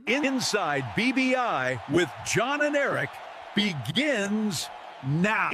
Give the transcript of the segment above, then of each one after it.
Inside BBI with John and Eric begins now.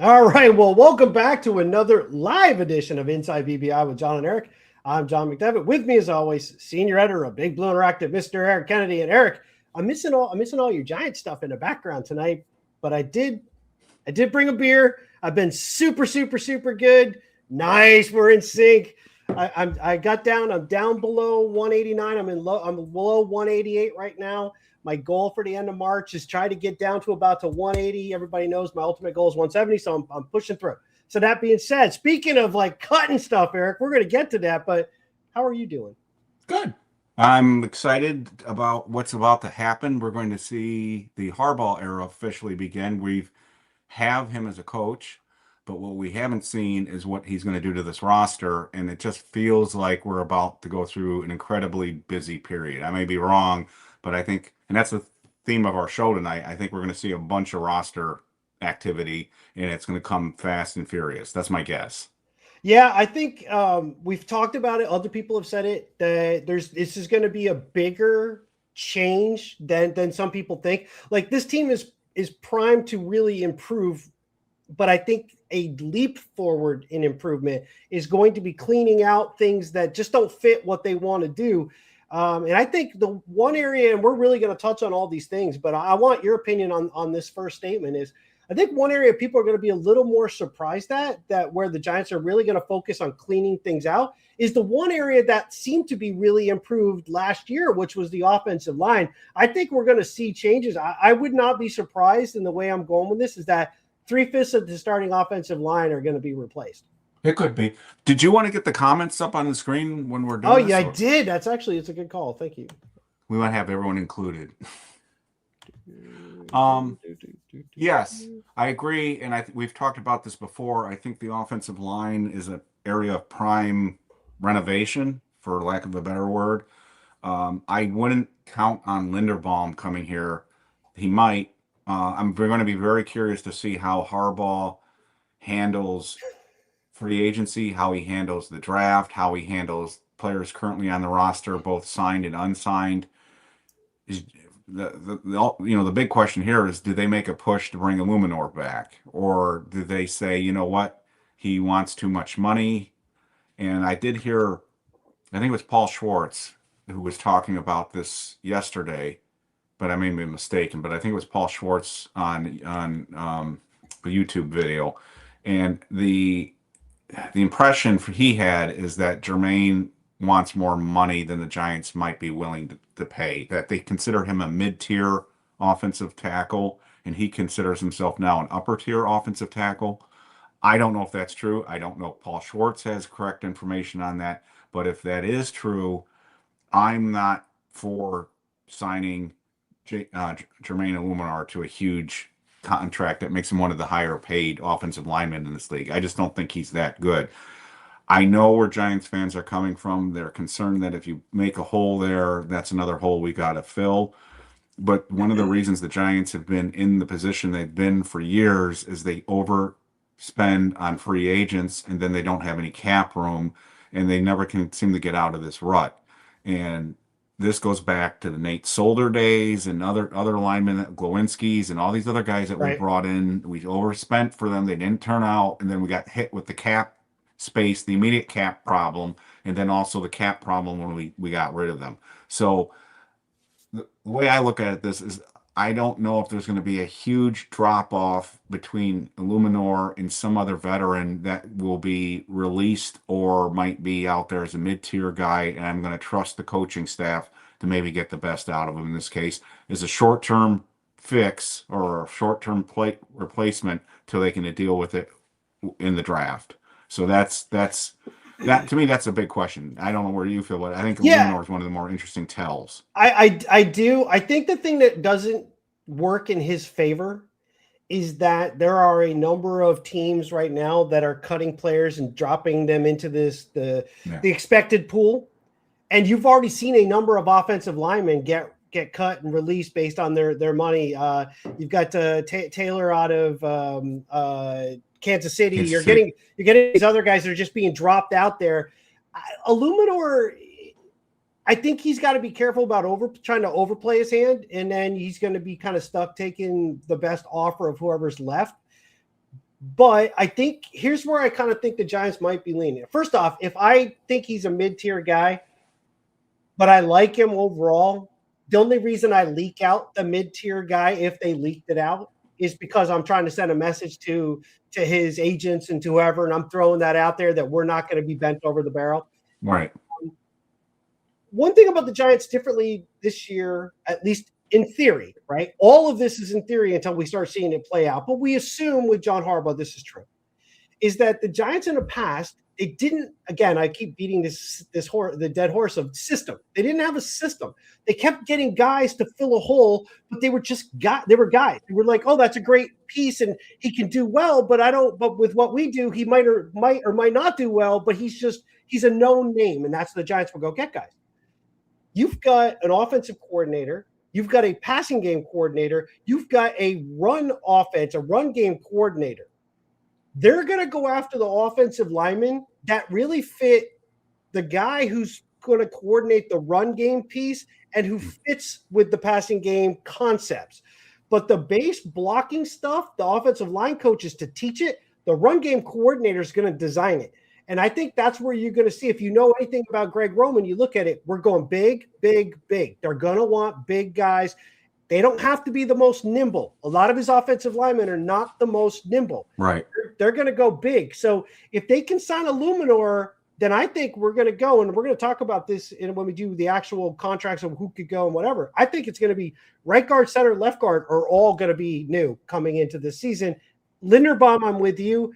All right, well, welcome back to another live edition of Inside BBI with John and Eric. I'm John McDevitt. With me, as always, senior editor of Big Blue Interactive, Mr. Eric Kennedy. And Eric, I'm missing all your Giant stuff in the background tonight, but I did bring a beer. I've been super good. Nice, we're in sync. I got down. I'm down below 189. I'm below 188 right now. My goal for the end of March is try to get down to about to 180. Everybody knows my ultimate goal is 170, so I'm pushing through. So that being said, speaking of like cutting stuff, Eric, we're going to get to that, but how are you doing? Good. I'm excited about what's about to happen. We're going to see the Harbaugh era officially begin. We have him as a coach, but what we haven't seen is what he's going to do to this roster, and it just feels like we're about to go through an incredibly busy period. I may be wrong, but I think, and that's the theme of our show tonight, I think we're going to see a bunch of roster activity, and it's going to come fast and furious. That's my guess. Yeah, I think we've talked about it. Other people have said it, that this is going to be a bigger change than some people think. Like, this team is primed to really improve, but I think a leap forward in improvement is going to be cleaning out things that just don't fit what they want to do. And I think the one area, and we're really going to touch on all these things, but I want your opinion on this first statement is, I think one area people are going to be a little more surprised that where the Giants are really going to focus on cleaning things out is the one area that seemed to be really improved last year, which was the offensive line. I think we're going to see changes. I would not be surprised in the way I'm going with this is that 3/5 of the starting offensive line are going to be replaced. It could be. Did you want to get the comments up on the screen when we're doing this? Oh, yeah, I did. It's a good call. Thank you. We want to have everyone included. Yes, I agree. And we've talked about this before. I think the offensive line is an area of prime renovation, for lack of a better word. I wouldn't count on Linderbaum coming here. He might. I'm going to be very curious to see how Harbaugh handles free agency, how he handles the draft, how he handles players currently on the roster, both signed and unsigned. The big question here is, do they make a push to bring a Luminor back, or do they say, you know what, he wants too much money? And I did hear, I think it was Paul Schwartz who was talking about this yesterday, but I may be mistaken. But I think it was Paul Schwartz on the YouTube video, and the impression he had is that Jermaine wants more money than the Giants might be willing to pay, that they consider him a mid-tier offensive tackle, and he considers himself now an upper-tier offensive tackle. I don't know if that's true. I don't know if Paul Schwartz has correct information on that, but if that is true, I'm not for signing Jermaine Luminor to a huge contract that makes him one of the higher paid offensive linemen in this league. I just don't think he's that good. I know where Giants fans are coming from. They're concerned that if you make a hole there, that's another hole we got to fill. But one of the reasons the Giants have been in the position they've been for years is they overspend on free agents, and then they don't have any cap room, and they never can seem to get out of this rut. And this goes back to the Nate Solder days and other linemen, Glowinski's, and all these other guys that we brought in. We overspent for them. They didn't turn out, and then we got hit with the cap space, the immediate cap problem, and then also the cap problem when we got rid of them. So the way I look at this is, I don't know if there's going to be a huge drop-off between Luminor and some other veteran that will be released or might be out there as a mid-tier guy, and I'm going to trust the coaching staff to maybe get the best out of him. In this case, is a short-term fix or a short-term replacement till they can deal with it in the draft. So that's that to me, that's a big question. I don't know where you feel, but I think Luminor is one of the more interesting tells. I do. I think the thing that doesn't work in his favor is that there are a number of teams right now that are cutting players and dropping them into the expected pool. And you've already seen a number of offensive linemen get cut and released based on their money. You've got Taylor out of Kansas City. You're getting these other guys that are just being dropped out there. Luminor, I think he's got to be careful about trying to overplay his hand, and then he's going to be kind of stuck taking the best offer of whoever's left. But I think here's where I kind of think the Giants might be leaning. First off, if I think he's a mid-tier guy, but I like him overall, the only reason I leak out the mid-tier guy, if they leaked it out, is because I'm trying to send a message to his agents and to whoever, and I'm throwing that out there that we're not going to be bent over the barrel. Right. One thing about the Giants differently this year, at least in theory, right? All of this is in theory until we start seeing it play out. But we assume with John Harbaugh, this is true, is that the Giants in the past, they didn't, again, I keep beating the dead horse of system. They didn't have a system. They kept getting guys to fill a hole, but they were guys. They were like, oh, that's a great piece and he can do well, but with what we do, he might or might not do well, but he's a known name. And that's the Giants will go get guys. You've got an offensive coordinator. You've got a passing game coordinator. You've got a run game coordinator. They're going to go after the offensive linemen that really fit the guy who's going to coordinate the run game piece and who fits with the passing game concepts. But the base blocking stuff, the offensive line coach is to teach it. The run game coordinator is going to design it. And I think that's where you're going to see, if you know anything about Greg Roman, you look at it, we're going big, big, big. They're going to want big guys. They don't have to be the most nimble. A lot of his offensive linemen are not the most nimble. Right. They're going to go big. So if they can sign a Luminor, then I think we're going to go, and we're going to talk about this when we do the actual contracts of who could go and whatever. I think it's going to be right guard, center, left guard are all going to be new coming into this season. Linderbaum, I'm with you.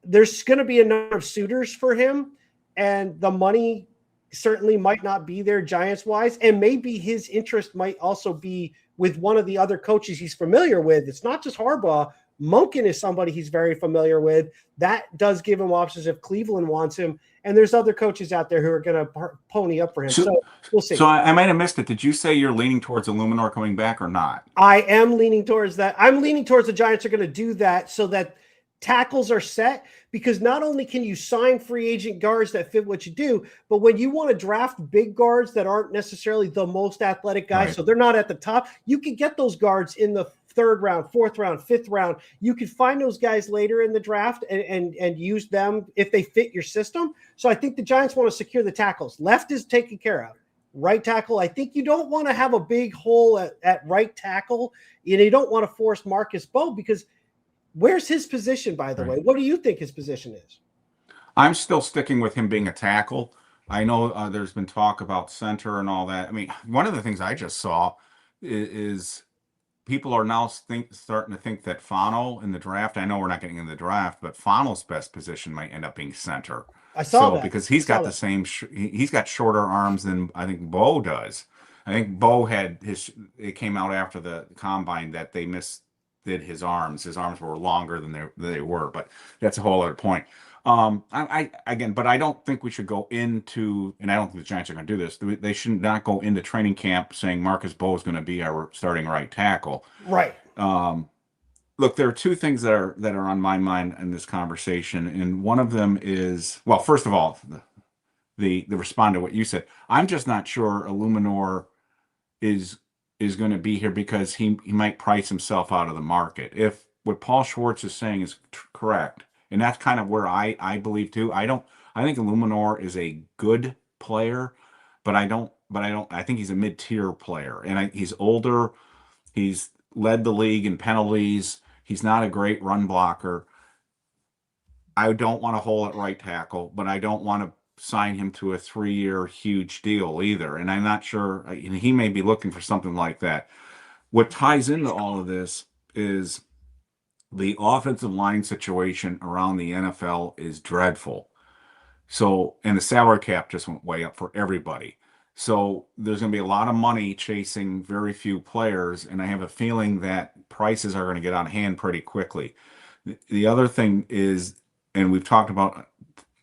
There's going to be a number of suitors for him, and the money certainly might not be there Giants-wise, and maybe his interest might also be with one of the other coaches he's familiar with. It's not just Harbaugh. Monken is somebody he's very familiar with. That does give him options if Cleveland wants him, and there's other coaches out there who are going to pony up for him. So we'll see. So I might have missed it. Did you say you're leaning towards a Luminor coming back or not? I am leaning towards that. I'm leaning towards the Giants are going to do that so that tackles are set, because not only can you sign free agent guards that fit what you do, but when you want to draft big guards that aren't necessarily the most athletic guys, right, so they're not at the top, you can get those guards in the third round, fourth round, fifth round. You can find those guys later in the draft and use them if they fit your system. So I think the Giants want to secure the tackles. Left is taken care of. Right tackle, I think you don't want to have a big hole at right tackle. You don't want to force Marcus Bowe, because where's his position, by the way? What do you think his position is? I'm still sticking with him being a tackle. I know there's been talk about center and all that. I mean, one of the things I just saw is people are now starting to think that Fano in the draft, I know we're not getting in the draft, but Fano's best position might end up being center. I saw that. Because he's got the same, he's got shorter arms than I think Bowe does. I think Bowe had it came out after the combine that they did his arms. His arms were longer than they were, but that's a whole other point. But I don't think we should go into, and I don't think the Giants are going to do this. They should not go into training camp saying Marcus Bowe is going to be our starting right tackle. Right. Look, there are two things that are on my mind in this conversation, and one of them is, well, first of all, the respond to what you said. I'm just not sure a Luminor is going to be here because he might price himself out of the market. If what Paul Schwartz is saying is correct, and that's kind of where I believe too. I think Luminor is a good player, but I think he's a mid-tier player, and he's older. He's led the league in penalties. He's not a great run blocker. I don't want to hold at right tackle, but I don't want to sign him to a 3-year huge deal either. And I'm not sure, he may be looking for something like that. What ties into all of this is the offensive line situation around the NFL is dreadful. So, and the salary cap just went way up for everybody. So there's going to be a lot of money chasing very few players, and I have a feeling that prices are going to get on hand pretty quickly. The other thing is, and we've talked about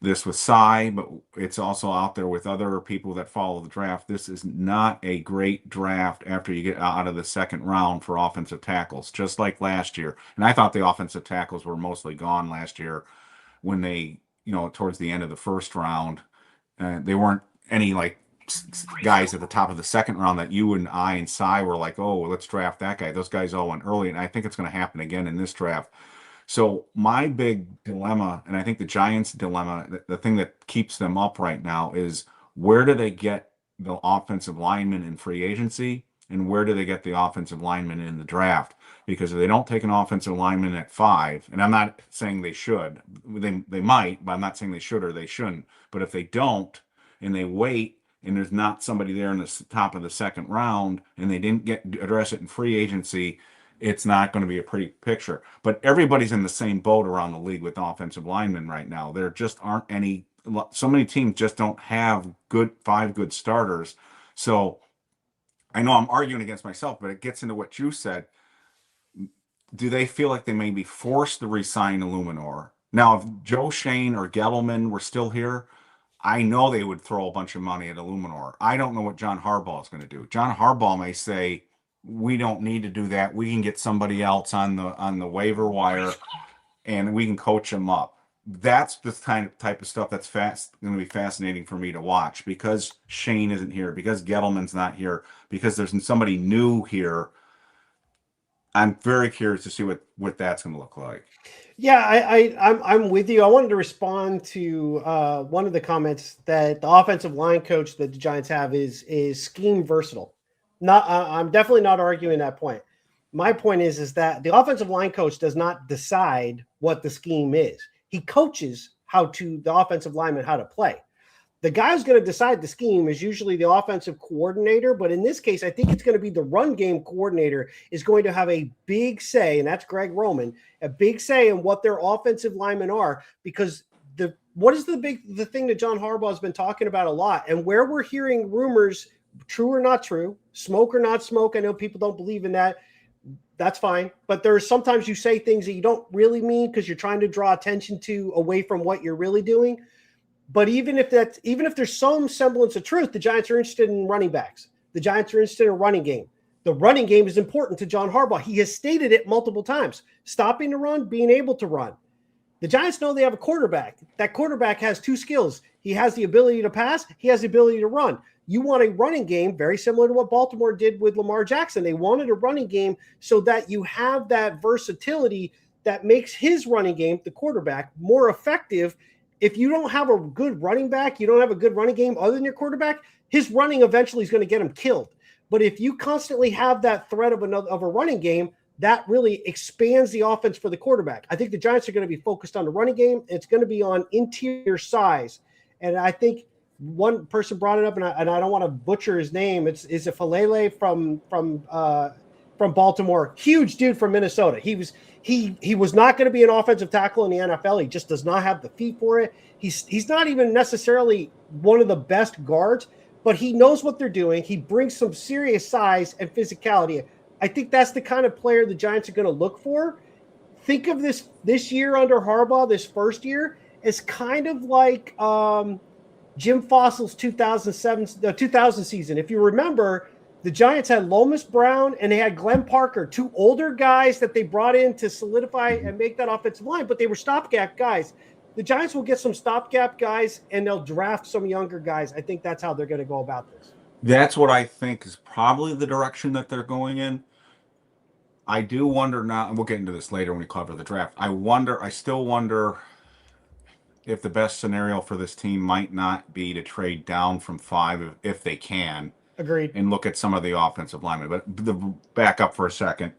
this with Cy, but it's also out there with other people that follow the draft. This is not a great draft after you get out of the second round for offensive tackles, just like last year. And I thought the offensive tackles were mostly gone last year when they, towards the end of the first round, they weren't any like guys at the top of the second round that you and I and Cy were like, oh, let's draft that guy. Those guys all went early, and I think it's going to happen again in this draft. So my big dilemma, and I think the Giants' dilemma, the thing that keeps them up right now is where do they get the offensive linemen in free agency, and where do they get the offensive linemen in the draft? Because if they don't take an offensive lineman at 5, and I'm not saying they should, they might, but I'm not saying they should or they shouldn't. But if they don't, and they wait, and there's not somebody there in the top of the second round, and they didn't address it in free agency, it's not going to be a pretty picture. But everybody's in the same boat around the league with offensive linemen right now. There just aren't any. So many teams just don't have 5 good starters. So I know I'm arguing against myself, but it gets into what you said. Do they feel like they may be forced to resign a Luminor? Now, if Joe Schoen or Gettleman were still here, I know they would throw a bunch of money at a Luminor. I don't know what John Harbaugh is going to do. John Harbaugh may say, we don't need to do that. We can get somebody else on the waiver wire, and we can coach them up. That's the type of stuff that's going to be fascinating for me to watch, because Shane isn't here, because Gettleman's not here, because there's somebody new here. I'm very curious to see what that's going to look like. Yeah, I'm with you. I wanted to respond to one of the comments that the offensive line coach that the Giants have is scheme versatile. I'm definitely not arguing that point. My point is that the offensive line coach does not decide what the scheme is. He coaches the offensive lineman how to play. The guy who's going to decide the scheme is usually the offensive coordinator, but in this case, I think it's going to be the run game coordinator is going to have a big say, and that's Greg Roman, a big say in what their offensive linemen are, because what is the thing that John Harbaugh has been talking about a lot, and where we're hearing rumors, true or not true, smoke or not smoke. I know people don't believe in that. That's fine. But there's sometimes you say things that you don't really mean because you're trying to draw attention away from what you're really doing. But even if there's some semblance of truth, the Giants are interested in running backs. The Giants are interested in a running game. The running game is important to John Harbaugh. He has stated it multiple times. Stopping the run, being able to run. The Giants know they have a quarterback. That quarterback has 2 skills. He has the ability to pass. He has the ability to run. You want a running game very similar to what Baltimore did with Lamar Jackson. They wanted a running game so that you have that versatility that makes his running game, the quarterback, more effective. If you don't have a good running back, you don't have a good running game other than your quarterback, his running eventually is going to get him killed. But if you constantly have that threat of a running game, that really expands the offense for the quarterback. I think the Giants are going to be focused on the running game. It's going to be on interior size. And I think one person brought it up, and I don't want to butcher his name. Is it Falele from Baltimore? Huge dude from Minnesota. He was not going to be an offensive tackle in the NFL. He just does not have the feet for it. He's not even necessarily one of the best guards, but he knows what they're doing. He brings some serious size and physicality. I think that's the kind of player the Giants are going to look for. Think of this year under Harbaugh, this first year, as kind of like Jim Fossil's 2000 season. If you remember, the Giants had Lomas Brown and they had Glenn Parker, 2 older guys that they brought in to solidify and make that offensive line, but they were stopgap guys. The Giants will get some stopgap guys and they'll draft some younger guys. I think that's how they're going to go about this. That's what I think is probably the direction that they're going in. I do wonder now, and we'll get into this later when we cover the draft. I still wonder if the best scenario for this team might not be to trade down from 5 if they can. Agreed. And look at some of the offensive linemen. But back up for a second.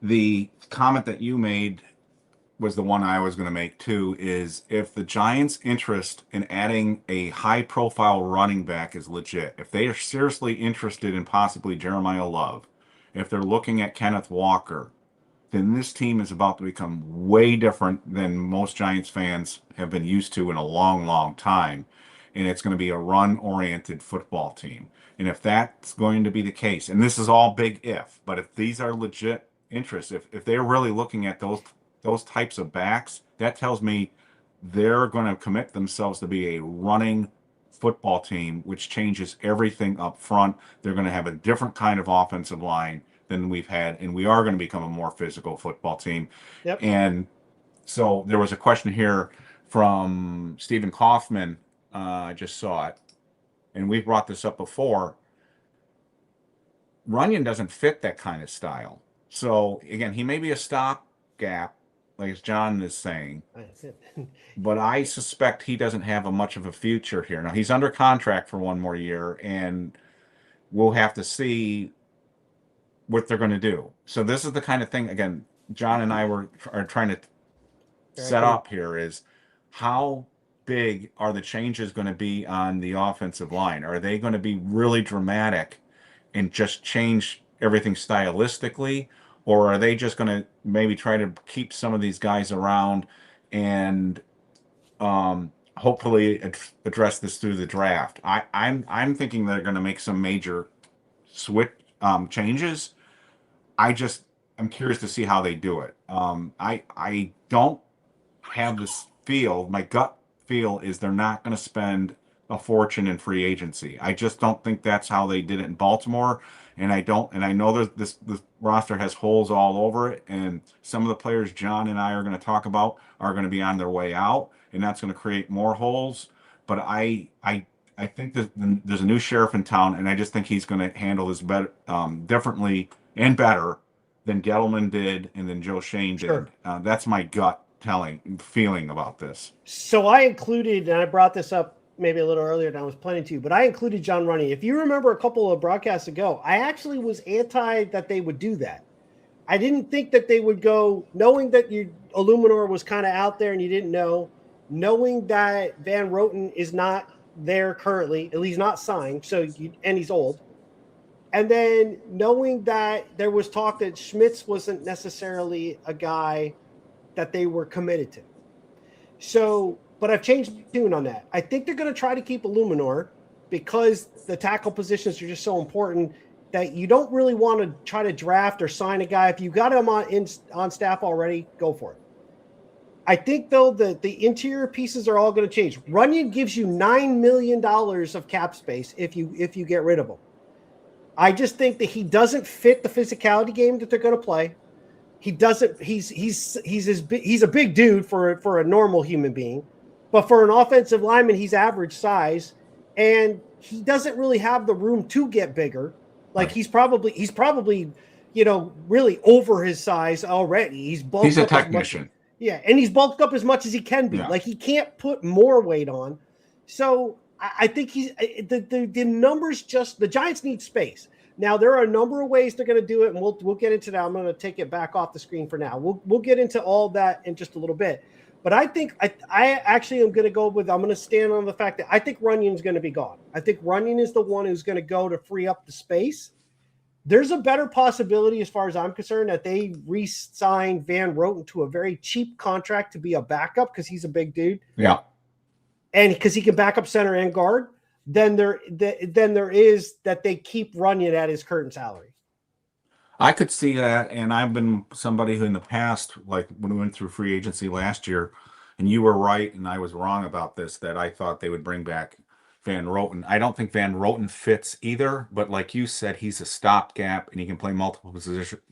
The comment that you made was the one I was going to make too, is if the Giants' interest in adding a high-profile running back is legit, if they are seriously interested in possibly Jeremiah Love, if they're looking at Kenneth Walker, then this team is about to become way different than most Giants fans have been used to in a long, long time. and it's going to be a run-oriented football team. And if that's going to be the case, and this is all big if, but if these are legit interests, if they're really looking at those types of backs, that tells me they're going to commit themselves to be a running football team, which changes everything up front. They're going to have a different kind of offensive line than we've had, and we are going to become a more physical football team. Yep. And so there was a question here from Stephen Kaufman. I just saw it, and we've brought this up before. Runyon doesn't fit that kind of style. So again, he may be a stopgap, like as John is saying, but I suspect he doesn't have much of a future here. Now he's under contract for one more year, and we'll have to see what they're going to do. So this is the kind of thing, again, John and I are trying to set up here is how big are the changes going to be on the offensive line? Are they going to be really dramatic and just change everything stylistically? Or are they just going to maybe try to keep some of these guys around and hopefully address this through the draft? I'm thinking they're going to make some major switch changes. I'm curious to see how they do it. I don't have this feel. My gut feel is they're not going to spend a fortune in free agency. I just don't think that's how they did it in Baltimore. And I know this roster has holes all over it. And some of the players John and I are going to talk about are going to be on their way out, and that's going to create more holes. But I think that there's a new sheriff in town, and I just think he's going to handle this better, differently and better than Gettleman did and then Joe Schoen did. Sure. That's my gut feeling about this. So I included, and I brought this up maybe a little earlier than I was planning to, but I included John Running. If you remember a couple of broadcasts ago, I actually was anti that they would do that. I didn't think that they would go, knowing that Luminor was kind of out there and you didn't know, knowing that Van Roten is not there currently, at least not signed, and he's old. And then knowing that there was talk that Schmitz wasn't necessarily a guy that they were committed to. So, but I've changed the tune on that. I think they're going to try to keep a Luminor because the tackle positions are just so important that you don't really want to try to draft or sign a guy. If you got him on staff already, go for it. I think, though, that the interior pieces are all going to change. Runyon gives you $9 million of cap space if you get rid of him. I just think that he doesn't fit the physicality game that they're going to play. He doesn't. He's a big dude for a normal human being, but for an offensive lineman, he's average size, and he doesn't really have the room to get bigger. Like he's probably really over his size already. He's bulked. He's a technician. And he's bulked up as much as he can be. Yeah. Like he can't put more weight on. So I think the numbers the Giants need space. Now there are a number of ways they're going to do it, and we'll get into that. I'm going to take it back off the screen for now. We'll get into all that in just a little bit. But I think I actually am going to go with, I'm going to stand on the fact that I think Runyon's going to be gone. I think Runyon is the one who's going to go to free up the space. There's a better possibility, as far as I'm concerned, that they re-sign Van Roten to a very cheap contract to be a backup because he's a big dude. Yeah. And because he can back up center and guard, then there is that they keep Runyon at his current salary. I could see that, and I've been somebody who in the past, like when we went through free agency last year, and you were right and I was wrong about this, that I thought they would bring back Van Roten. I don't think Van Roten fits either, but like you said, he's a stopgap and he can play multiple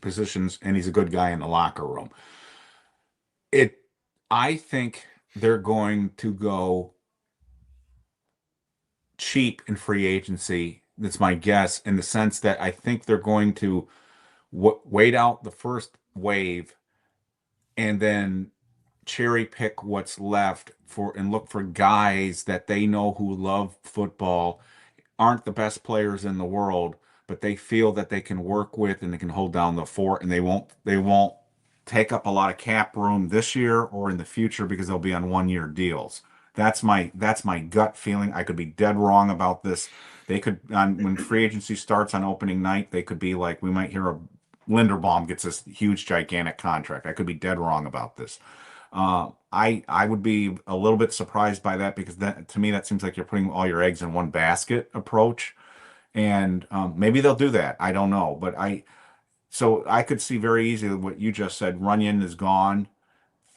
positions, and he's a good guy in the locker room. I think they're going to go cheap in free agency. That's my guess, in the sense that I think they're going to wait out the first wave and then cherry pick what's left and look for guys that they know who love football, aren't the best players in the world, but they feel that they can work with and they can hold down the fort, and they won't take up a lot of cap room this year or in the future because they'll be on 1-year deals. That's my gut feeling. I could be dead wrong about this. They could, when free agency starts on opening night, they could be like, we might hear Linderbaum gets this huge, gigantic contract. I could be dead wrong about this. I would be a little bit surprised by that, because that, to me, that seems like you're putting all your eggs in one basket approach. And maybe they'll do that. I don't know. But so I could see very easily what you just said. Runyon is gone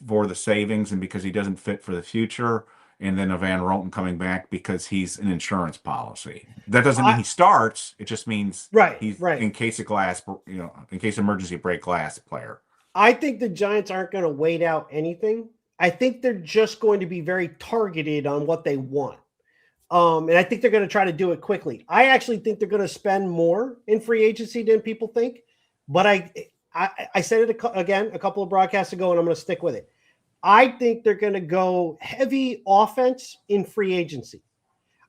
for the savings and because he doesn't fit for the future. And then a Van Roten coming back because he's an insurance policy. That doesn't mean he starts. It just means he's in case of glass, in case of emergency break glass player. I think the Giants aren't going to wait out anything. I think they're just going to be very targeted on what they want. And I think they're going to try to do it quickly. I actually think they're going to spend more in free agency than people think. But I said it again a couple of broadcasts ago, and I'm going to stick with it. I think they're going to go heavy offense in free agency.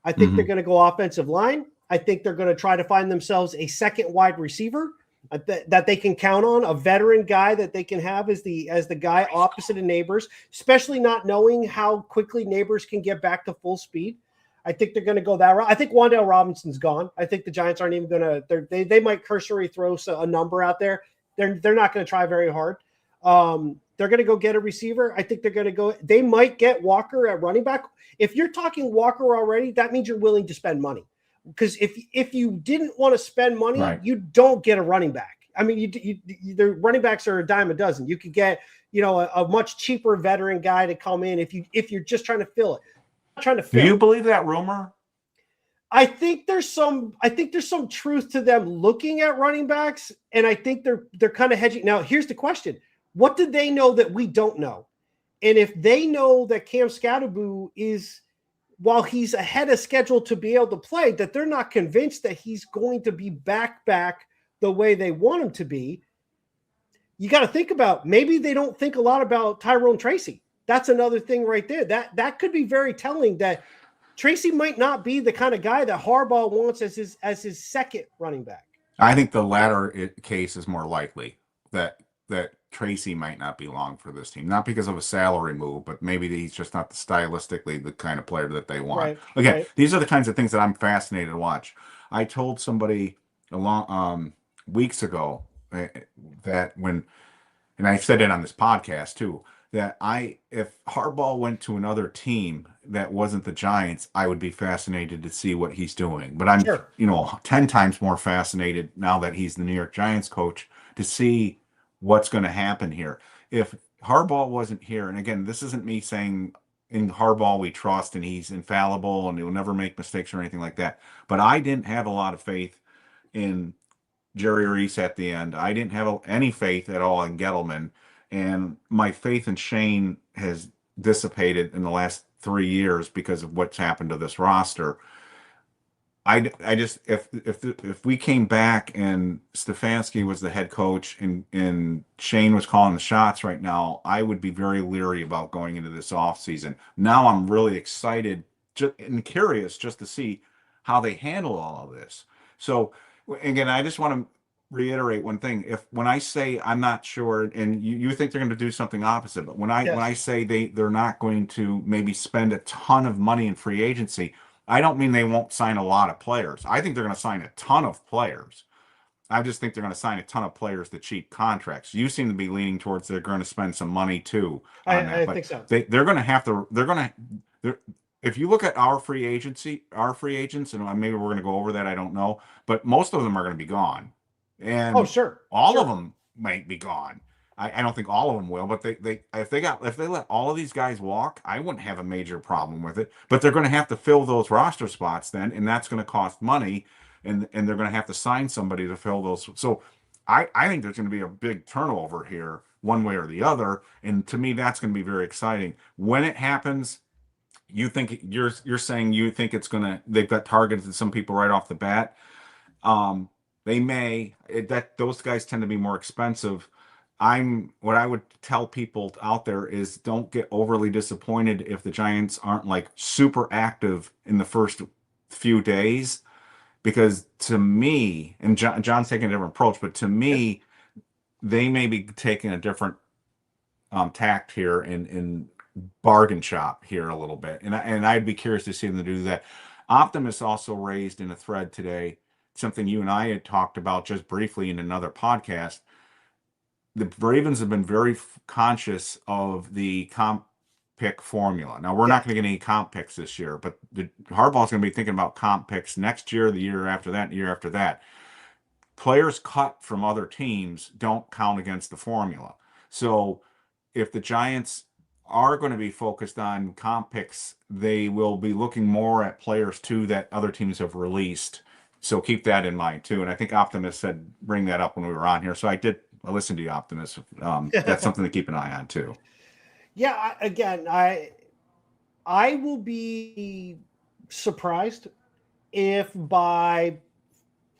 I think they're going to go offensive line. I think they're going to try to find themselves a second wide receiver that they can count on, a veteran guy that they can have as the guy opposite of Neighbors, especially not knowing how quickly Neighbors can get back to full speed. I think they're going to go that route. I think Wan'Dale Robinson's gone. I think the Giants aren't even going to. They might cursory throw a number out there. They're not going to try very hard. They're going to go get a receiver. I think they're going to go. They might get Walker at running back. If you're talking Walker already, that means you're willing to spend money. Because if you didn't want to spend money, you don't get a running back. I mean, the running backs are a dime a dozen. You could get a much cheaper veteran guy to come in if you're just trying to fill it. Do you believe that rumor? I think there's some truth to them looking at running backs, and I think they're kind of hedging. Now, here's the question: what do they know that we don't know? And if they know that Cam Scatterboo is, while he's ahead of schedule to be able to play, that they're not convinced that he's going to be back the way they want him to be, you got to think about, maybe they don't think a lot about Tyrone Tracy. That's another thing right there. That could be very telling, that Tracy might not be the kind of guy that Harbaugh wants as his second running back. I think the latter case is more likely, that Tracy might not be long for this team, not because of a salary move, but maybe he's just not stylistically the kind of player that they want. Again, these are the kinds of things that I'm fascinated to watch. I told somebody weeks ago that and I said it on this podcast too, that if Harbaugh went to another team that wasn't the Giants, I would be fascinated to see what he's doing. But I'm 10 times more fascinated now that he's the New York Giants coach to see what's going to happen here. If Harbaugh wasn't here, and again, this isn't me saying in Harbaugh we trust and he's infallible and he'll never make mistakes or anything like that, but I didn't have a lot of faith in Jerry Reese at the end. I didn't have any faith at all in Gettleman, and my faith in Shane has dissipated in the last 3 years because of what's happened to this roster. I just, if we came back and Stefanski was the head coach and Shane was calling the shots right now, I would be very leery about going into this offseason. Now I'm really excited and curious just to see how they handle all of this. So again, I just want to reiterate one thing. When I say I'm not sure, and you think they're going to do something opposite, but when I say they're not going to maybe spend a ton of money in free agency, I don't mean they won't sign a lot of players. I think they're going to sign a ton of players. I just think they're going to sign a ton of players to cheap contracts. You seem to be leaning towards they're going to spend some money too. I think so. They're going to have to. If you look at our free agents, and maybe we're going to go over that, I don't know, but most of them are going to be gone. And all of them might be gone. I don't think all of them will, but if they let all of these guys walk, I wouldn't have a major problem with it. But they're going to have to fill those roster spots then, and that's going to cost money, and they're going to have to sign somebody to fill those. So I think there's going to be a big turnover here, one way or the other, and to me that's going to be very exciting. When it happens, you're saying you think they've got targeted some people right off the bat. Those guys tend to be more expensive. What I would tell people out there is don't get overly disappointed if the Giants aren't like super active in the first few days, because to me, and John's taking a different approach, but to me, they may be taking a different tact here in bargain shop here a little bit. And I'd be curious to see them do that. Optimus also raised in a thread today something you and I had talked about just briefly in another podcast. the Ravens have been very conscious of the comp pick formula. Now, we're not going to get any comp picks this year, but Harbaugh's going to be thinking about comp picks next year, the year after that, and the year after that. Players cut from other teams don't count against the formula. So if the Giants are going to be focused on comp picks, they will be looking more at players too that other teams have released. So keep that in mind too. And I think Optimus said bring that up when we were on here. So I listened to you, Optimus. That's something to keep an eye on too. Yeah, I will be surprised if by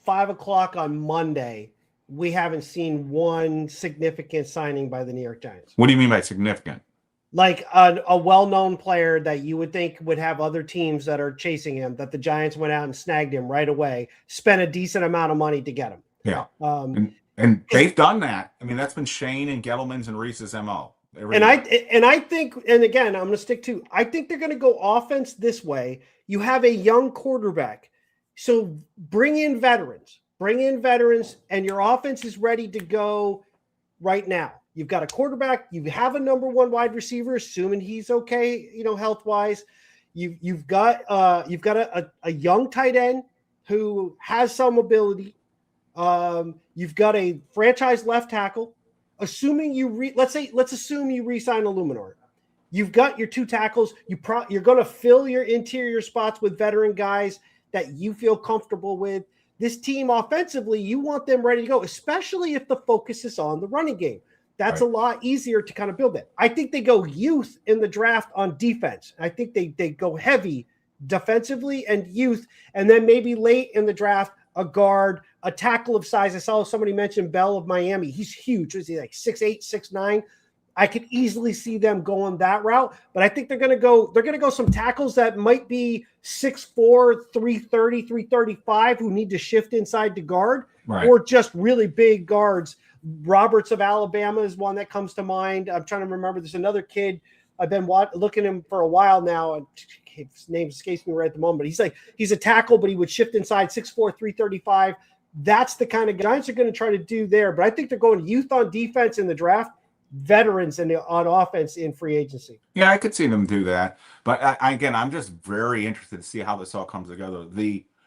5 o'clock on Monday we haven't seen one significant signing by the New York Giants. What do you mean by significant? Like a well-known player that you would think would have other teams that are chasing him, that the Giants went out and snagged him right away, spent a decent amount of money to get him. Yeah. And they've done that. I mean, that's been Shane and Gettleman's and Reese's MO. I think, and again, I'm going to stick to, I think they're going to go offense this way. You have a young quarterback. So bring in veterans, and your offense is ready to go right now. You've got a quarterback. You have a number one wide receiver, assuming he's okay, health wise. You've got a young tight end who has some ability. You've got a franchise left tackle. Assuming let's assume you re-sign a Luminor. You've got your two tackles. You're going to fill your interior spots with veteran guys that you feel comfortable with. This team offensively, you want them ready to go, especially if the focus is on the running game. That's right. A lot easier to kind of build that. I think they go youth in the draft on defense. I think they go heavy defensively and youth, and then maybe late in the draft, a guard, a tackle of size. I saw somebody mention Bell of Miami. He's huge. Is he like 6'8", 6'9"? I could easily see them going that route, but I think they're going to go some tackles that might be 6'4", 330, 335 who need to shift inside to guard, right, or just really big guards. Roberts of Alabama is one that comes to mind. I'm trying to remember. There's another kid I've been looking at him for a while now, and his name escapes me right at the moment. He's a tackle, but he would shift inside 6'4", 335. That's the kind of Giants are going to try to do there. But I think they're going youth on defense in the draft, veterans on offense in free agency. Yeah, I could see them do that. But I'm just very interested to see how this all comes together.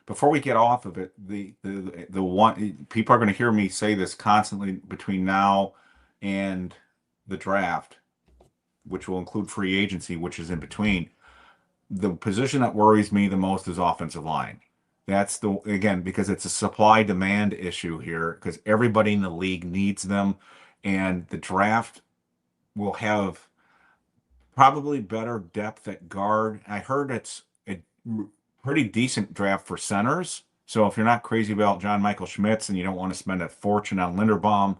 Before we get off of it, the one people are going to hear me say this constantly between now and the draft, which will include free agency, which is in between. The position that worries me the most is offensive line. That's because it's a supply demand issue here, because everybody in the league needs them, and the draft will have probably better depth at guard. I heard it's a pretty decent draft for centers. So if you're not crazy about John Michael Schmitz and you don't want to spend a fortune on Linderbaum,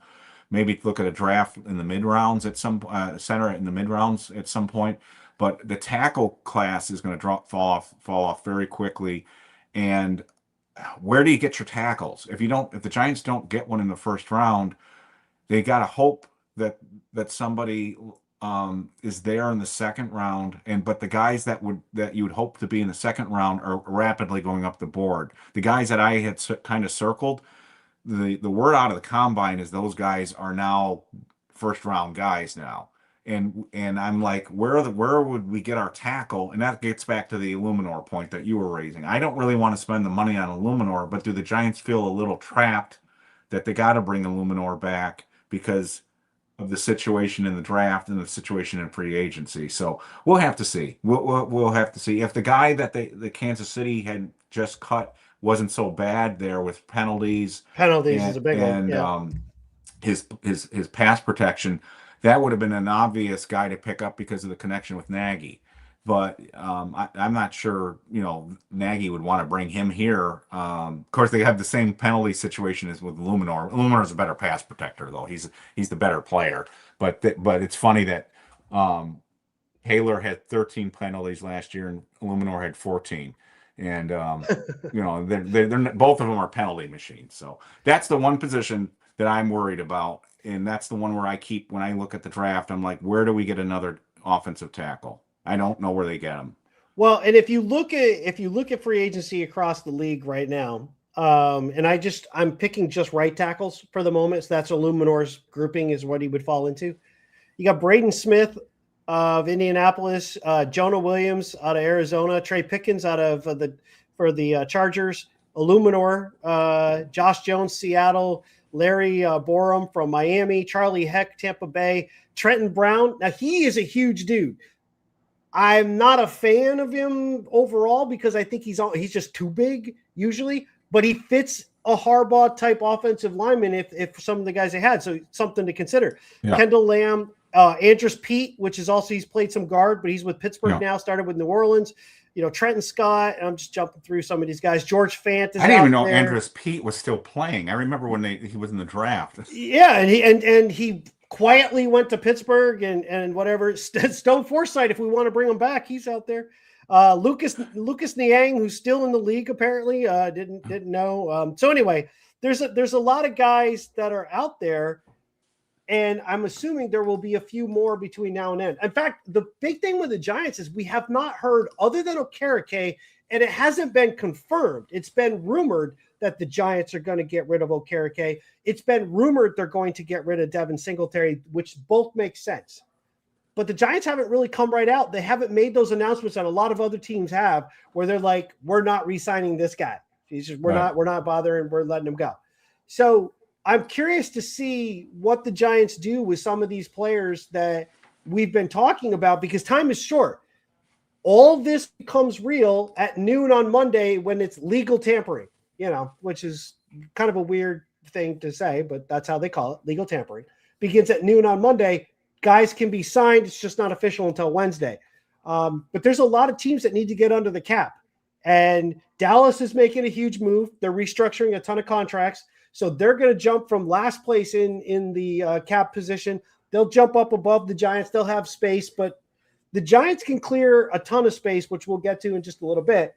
maybe look at a draft in the mid rounds at some center in the mid rounds at some point. But the tackle class is going to fall off very quickly. And where do you get your tackles? If the Giants don't get one in the first round, they got to hope that somebody is there in the second round, but the guys that you would hope to be in the second round are rapidly going up the board. The guys that I had kind of circled, the word out of the combine is those guys are now first round guys now, and I'm like, where would we get our tackle? And that gets back to the Luminor point that you were raising. I don't really want to spend the money on a Luminor, but do the Giants feel a little trapped that they got to bring a Luminor back because of the situation in the draft and the situation in free agency? So we'll have to see. We'll have to see if the guy that the Kansas City had just cut wasn't so bad there with penalties. Penalties is a big one. Yeah. His pass protection, that would have been an obvious guy to pick up because of the connection with Nagy. But I'm not sure, Nagy would want to bring him here. Of course, they have the same penalty situation as with Luminor. Luminor's a better pass protector, though. He's the better player. But it's funny that Taylor had 13 penalties last year and Luminor had 14. And they're both of them are penalty machines. So that's the one position that I'm worried about, and that's the one where when I look at the draft, I'm like, where do we get another offensive tackle? I don't know where they get them. Well, and if you look at free agency across the league right now, And I'm picking just right tackles for the moment. So that's a Luminor's grouping is what he would fall into. You got Braden Smith of Indianapolis, Jonah Williams out of Arizona, Trey Pickens out of the Chargers, Luminor, Josh Jones, Seattle, Larry Borum from Miami, Charlie Heck, Tampa Bay, Trenton Brown. Now he is a huge dude. I'm not a fan of him overall because I think he's just too big usually, but he fits a Harbaugh type offensive lineman if some of the guys they had. So something to consider. Yeah. Kendall Lamb, Andrus Peat, which is also, he's played some guard, but he's with Pittsburgh now, started with New Orleans. Trenton Scott, and I'm just jumping through some of these guys. George Fant is I didn't even know Andrus Peat was still playing. I remember when he was in the draft. Yeah, and he quietly went to Pittsburgh and whatever. Stone Forsythe, if we want to bring him back, he's out there. Lucas Niang, who's still in the league apparently, didn't know. So anyway, there's a lot of guys that are out there, and I'm assuming there will be a few more between now and then. In fact, the big thing with the Giants is we have not heard, other than Okereke, and it hasn't been confirmed. It's been rumored that the Giants are going to get rid of Okereke. It's been rumored they're going to get rid of Devin Singletary, which both make sense. But the Giants haven't really come right out. They haven't made those announcements that a lot of other teams have, where they're like, we're not re-signing this guy. We're not bothering. We're letting him go. So I'm curious to see what the Giants do with some of these players that we've been talking about, because time is short. All this becomes real at noon on Monday when it's legal tampering, which is kind of a weird thing to say, but that's how they call it. Legal tampering begins at noon on Monday. Guys can be signed. It's just not official until Wednesday. But there's a lot of teams that need to get under the cap. And Dallas is making a huge move. They're restructuring a ton of contracts. So they're going to jump from last place in the cap position. They'll jump up above the Giants. They'll have space, but the Giants can clear a ton of space, which we'll get to in just a little bit.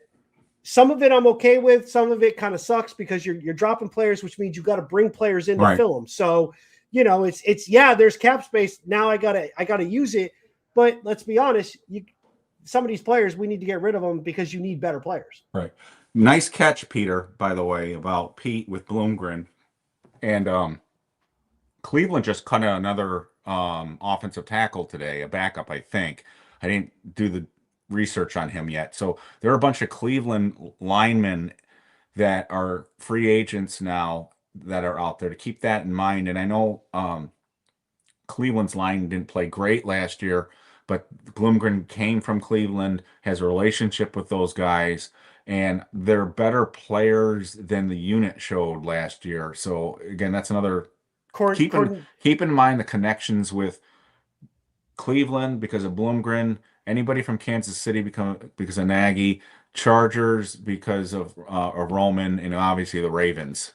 Some of it I'm okay with. Some of it kind of sucks because you're dropping players, which means you got to bring players in to fill them. So, it's there's cap space. Now I gotta use it. But let's be honest, some of these players, we need to get rid of them because you need better players. Right. Nice catch, Peter, by the way, about Pete with Bloomgren. And Cleveland just cut another offensive tackle today, a backup, I think. I didn't do the research on him yet. So there are a bunch of Cleveland linemen that are free agents now that are out there, to keep that in mind. And I know Cleveland's line didn't play great last year, but Bloomgren came from Cleveland, has a relationship with those guys, and they're better players than the unit showed last year. So again, that's another keep in mind the connections with Cleveland because of Bloomgren, anybody from Kansas City because of Nagy, Chargers because of Roman, and obviously the Ravens.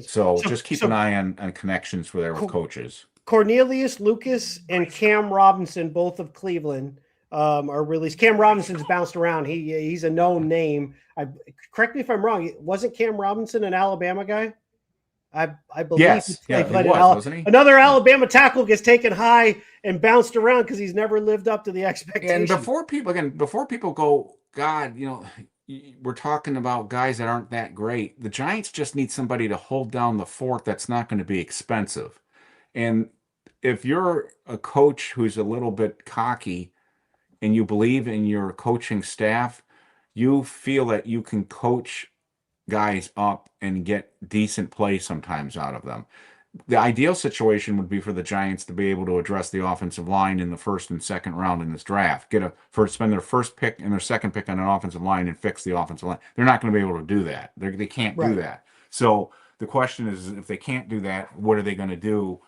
So just keep an eye on connections for there with coaches. Cornelius Lucas and Cam Robinson, both of Cleveland, are released. Cam Robinson's bounced around. He's a known name. Correct me if I'm wrong. Wasn't Cam Robinson an Alabama guy? I believe yes. he wasn't he? Another Alabama tackle gets taken high and bounced around because he's never lived up to the expectations. And before people go, God, we're talking about guys that aren't that great. The Giants just need somebody to hold down the fort that's not going to be expensive. And if you're a coach who's a little bit cocky and you believe in your coaching staff, you feel that you can coach guys up and get decent play sometimes out of them. The ideal situation would be for the Giants to be able to address the offensive line in the first and second round in this draft, spend their first pick and their second pick on an offensive line and fix the offensive line. They're not going to be able to do that. They can't do that. So the question is, if they can't do that, what are they going to do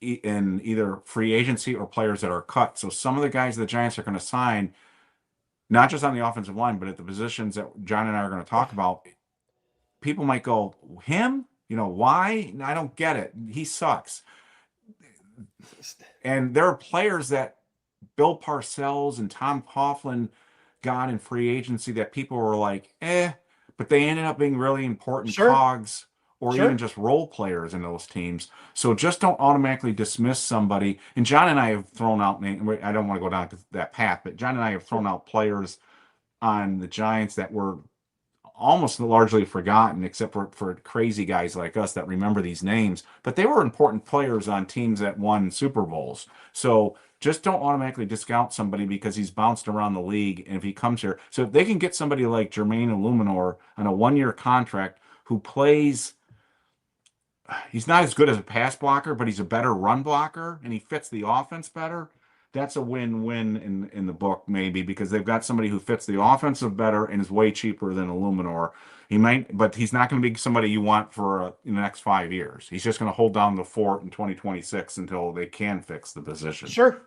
in either free agency or players that are cut? So some of the guys the Giants are going to sign, not just on the offensive line, but at the positions that John and I are going to talk about, people might go, him? Why? I don't get it. He sucks. And there are players that Bill Parcells and Tom Coughlin got in free agency that people were like, but they ended up being really important cogs or even just role players in those teams. So just don't automatically dismiss somebody. And John and I have thrown out, I don't want to go down that path, but John and I have thrown out players on the Giants that were almost largely forgotten, except for crazy guys like us that remember these names. But they were important players on teams that won Super Bowls. So just don't automatically discount somebody because he's bounced around the league and if he comes here. So if they can get somebody like Jermaine Luminor on a 1-year contract who plays, he's not as good as a pass blocker, but he's a better run blocker and he fits the offense better. That's a win-win in the book, maybe, because they've got somebody who fits the offensive better and is way cheaper than a Luminor. He might, but he's not going to be somebody you want for in the next 5 years. He's just going to hold down the fort in 2026 until they can fix the position. Sure.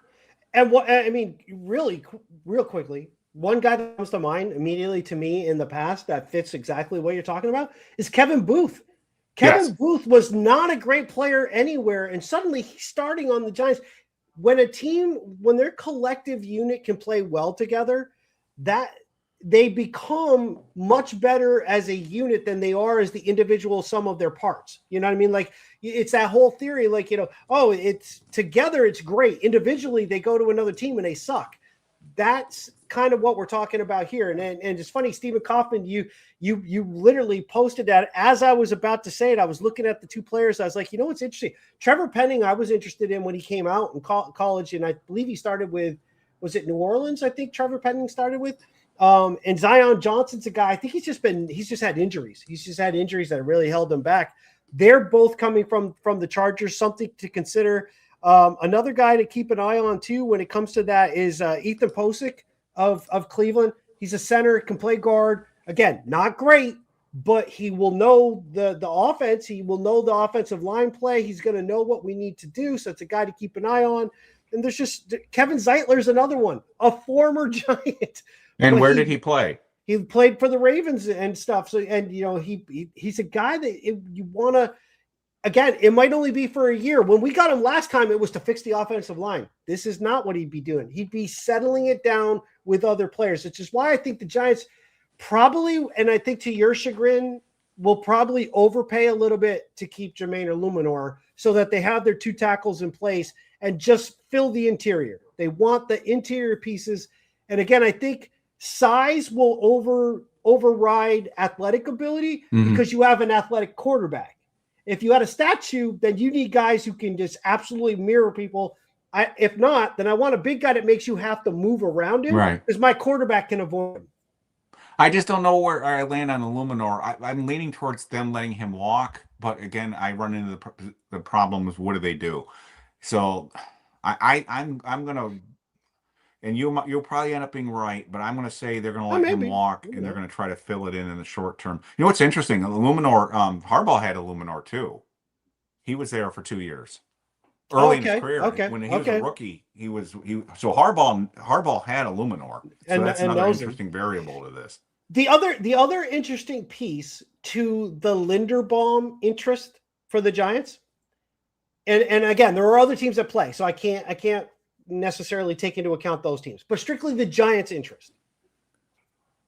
And what I mean, really, real quickly, one guy that comes to mind immediately to me in the past that fits exactly what you're talking about is Kevin Booth. Kevin Booth was not a great player anywhere, and suddenly he's starting on the Giants. When their collective unit can play well together, that they become much better as a unit than they are as the individual sum of their parts. You know what I mean? Like, it's that whole theory, like, oh, it's together, it's great. Individually, they go to another team and they suck. That's kind of what we're talking about here. And it's funny, Stephen Kaufman, you literally posted that as I was about to say it. I was looking at the two players. I was like, what's interesting? Trevor Penning, I was interested in when he came out in college, and I believe he started with, was it New Orleans? I think Trevor Penning started with. And Zion Johnson's a guy. I think he's just had injuries. He's just had injuries that really held him back. They're both coming from the Chargers. Something to consider. Another guy to keep an eye on too when it comes to that is Ethan Posick of Cleveland. He's a center, can play guard. Again, not great, but he will know the offense. He will know the offensive line play. He's going to know what we need to do. So it's a guy to keep an eye on. And there's just Kevin Zeitler's another one, a former Giant. And where did he play? He played for the Ravens and stuff. So, and he's a guy that you want to. Again, it might only be for a year. When we got him last time, it was to fix the offensive line. This is not what he'd be doing. He'd be settling it down with other players, which is why I think the Giants probably, and I think to your chagrin, will probably overpay a little bit to keep Jermaine or Luminor so that they have their two tackles in place and just fill the interior. They want the interior pieces. And again, I think size will override athletic ability because you have an athletic quarterback. If you had a statue, then you need guys who can just absolutely mirror people. If not, then I want a big guy that makes you have to move around him, right? Because my quarterback can avoid him. I just don't know where I land on the Luminor. I'm leaning towards them letting him walk, but again, I run into the problem is what do they do? So I'm gonna, and you'll probably end up being right, but I'm gonna say they're gonna let him walk, and they're gonna try to fill it in the short term. You know what's interesting? Luminor, Harbaugh had a Luminor too. He was there for 2 years. Early in his career, when he was a rookie, so Harbaugh had a Luminor. So that's another interesting variable to this. The other interesting piece to the Linderbaum interest for the Giants, and again, there are other teams that play, so I can't necessarily take into account those teams, but strictly the Giants' interest.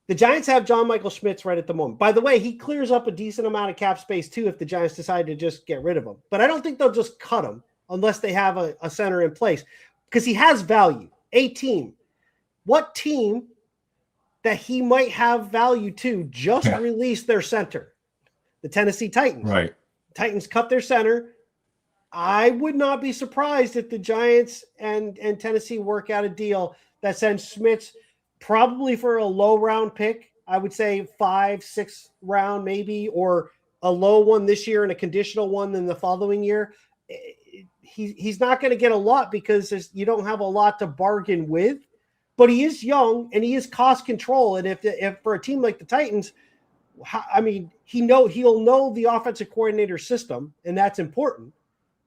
The Giants have John Michael Schmitz right at the moment. By the way, he clears up a decent amount of cap space too if the Giants decide to just get rid of him. But I don't think they'll just cut him unless they have a center in place because he has value. A team. What team that he might have value to just released their center? The Tennessee Titans. Right. Titans cut their center. I would not be surprised if the Giants and Tennessee work out a deal that sends Schmitz probably for a low round pick. I would say 5-6 round maybe, or a low one this year and a conditional one in the following year. He's not going to get a lot because you don't have a lot to bargain with, but he is young and he is cost control. And if for a team like the Titans, I mean, he'll know the offensive coordinator system, and that's important.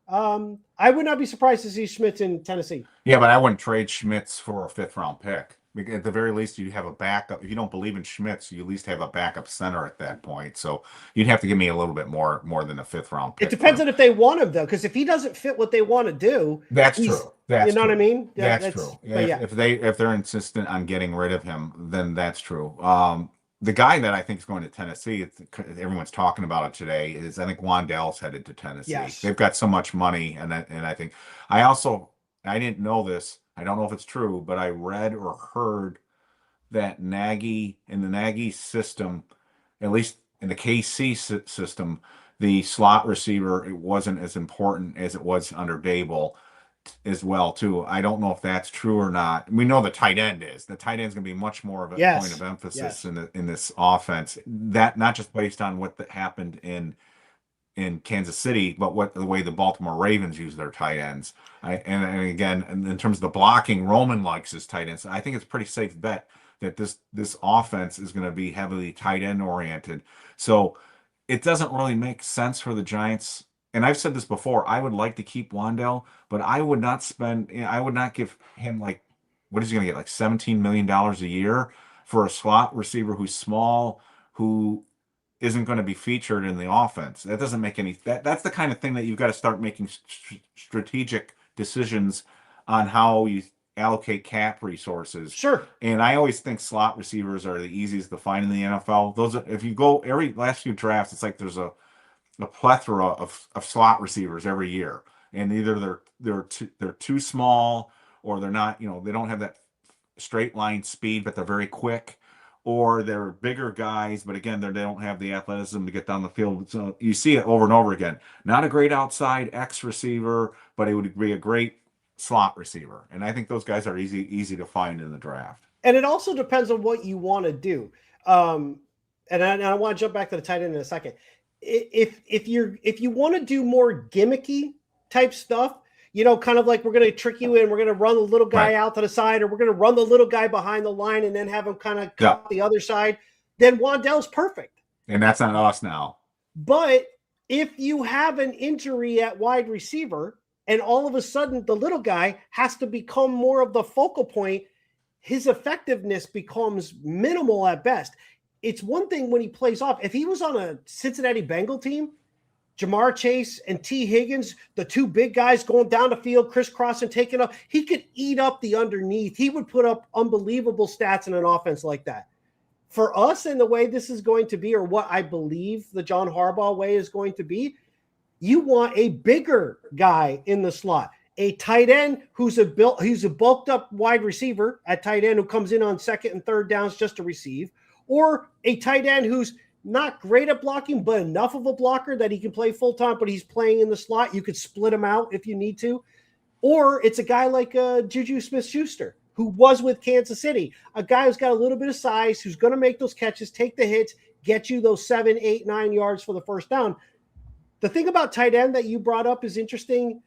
I would not be surprised to see Schmitz in Tennessee. Yeah, but I wouldn't trade Schmitz for a 5th round pick. At the very least, you have a backup. If you don't believe in Schmitz, you at least have a backup center at that point. So you'd have to give me a little bit more than a 5th round pick. It depends on if they want him, though, because if he doesn't fit what they want to do, that's true. You know what I mean? That's true. If they're insistent on getting rid of him, then that's true. The guy that I think is going to Tennessee, everyone's talking about it today, is I think Wan'Dale's headed to Tennessee. Yes. They've got so much money, and I think I didn't know this. I don't know if it's true, but I read or heard that in the Nagy system, at least in the KC system, the slot receiver, it wasn't as important as it was under Dable as well too. I don't know if that's true or not. We know the tight end is. The tight end is going to be much more of a point of emphasis in this offense. That not just based on what happened in Kansas City, but the way the Baltimore Ravens use their tight ends. And again, in terms of the blocking, Roman likes his tight ends. I think it's a pretty safe bet that this offense is going to be heavily tight end oriented. So it doesn't really make sense for the Giants. And I've said this before, I would like to keep Wan'Dale, but I would not give him what is he going to get, like $17 million a year for a slot receiver who's small, who isn't going to be featured in the offense. That doesn't make any, that's the kind of thing that you've got to start making strategic decisions on how you allocate cap resources. Sure. And I always think slot receivers are the easiest to find in the NFL. Those are, if you go every last few drafts, it's like there's a plethora of slot receivers every year. And either they're too small, or they're not, they don't have that straight line speed, but they're very quick, or they're bigger guys, but again, they don't have the athleticism to get down the field. So you see it over and over again. Not a great outside X receiver, but it would be a great slot receiver. And I think those guys are easy to find in the draft. And it also depends on what you want to do. And I want to jump back to the tight end in a second. If you want to do more gimmicky type stuff, kind of like we're going to trick you in, we're going to run the little guy out to the side, or we're going to run the little guy behind the line and then have him kind of cut the other side, then Wan'Dale's perfect. And that's on us now. But if you have an injury at wide receiver and all of a sudden the little guy has to become more of the focal point, his effectiveness becomes minimal at best. It's one thing when he plays off. If he was on a Cincinnati Bengal team, Jamar Chase and T. Higgins, the two big guys going down the field, crisscrossing, taking up, he could eat up the underneath. He would put up unbelievable stats in an offense like that. For us, and the way this is going to be, or what I believe the John Harbaugh way is going to be, you want a bigger guy in the slot, a tight end who's a bulked up wide receiver at tight end who comes in on second and third downs just to receive, or a tight end who's not great at blocking, but enough of a blocker that he can play full time, but he's playing in the slot. You could split him out if you need to. Or it's a guy like Juju Smith-Schuster, who was with Kansas City, a guy who's got a little bit of size, who's going to make those catches, take the hits, get you those 7, 8, 9 yards for the first down. The thing about tight end that you brought up is interesting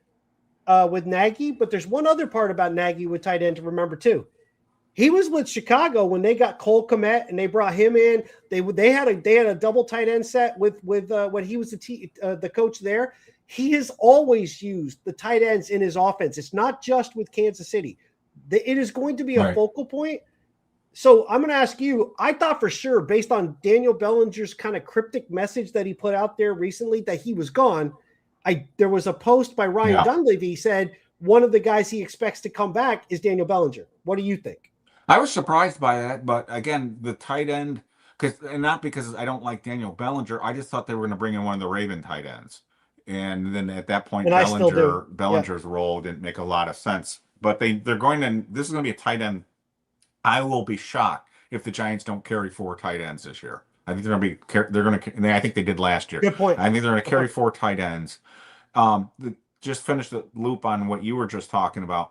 with Nagy, but there's one other part about Nagy with tight end to remember too. He was with Chicago when they got Cole Kmet and they brought him in. They had a double tight end set with when he was the coach there. He has always used the tight ends in his offense. It's not just with Kansas City. It is going to be a focal point. So I'm going to ask you, I thought for sure, based on Daniel Bellinger's kind of cryptic message that he put out there recently, that he was gone. There was a post by Ryan Dunleavy said one of the guys he expects to come back is Daniel Bellinger. What do you think? I was surprised by that, but again, the tight end, not because I don't like Daniel Bellinger, I just thought they were going to bring in one of the Raven tight ends. And then at that point, Bellinger's role didn't make a lot of sense. But this is going to be a tight end. I will be shocked if the Giants don't carry 4 tight ends this year. I think I think they did last year. Good point. I think they're going to carry 4 tight ends. Just finish the loop on what you were just talking about.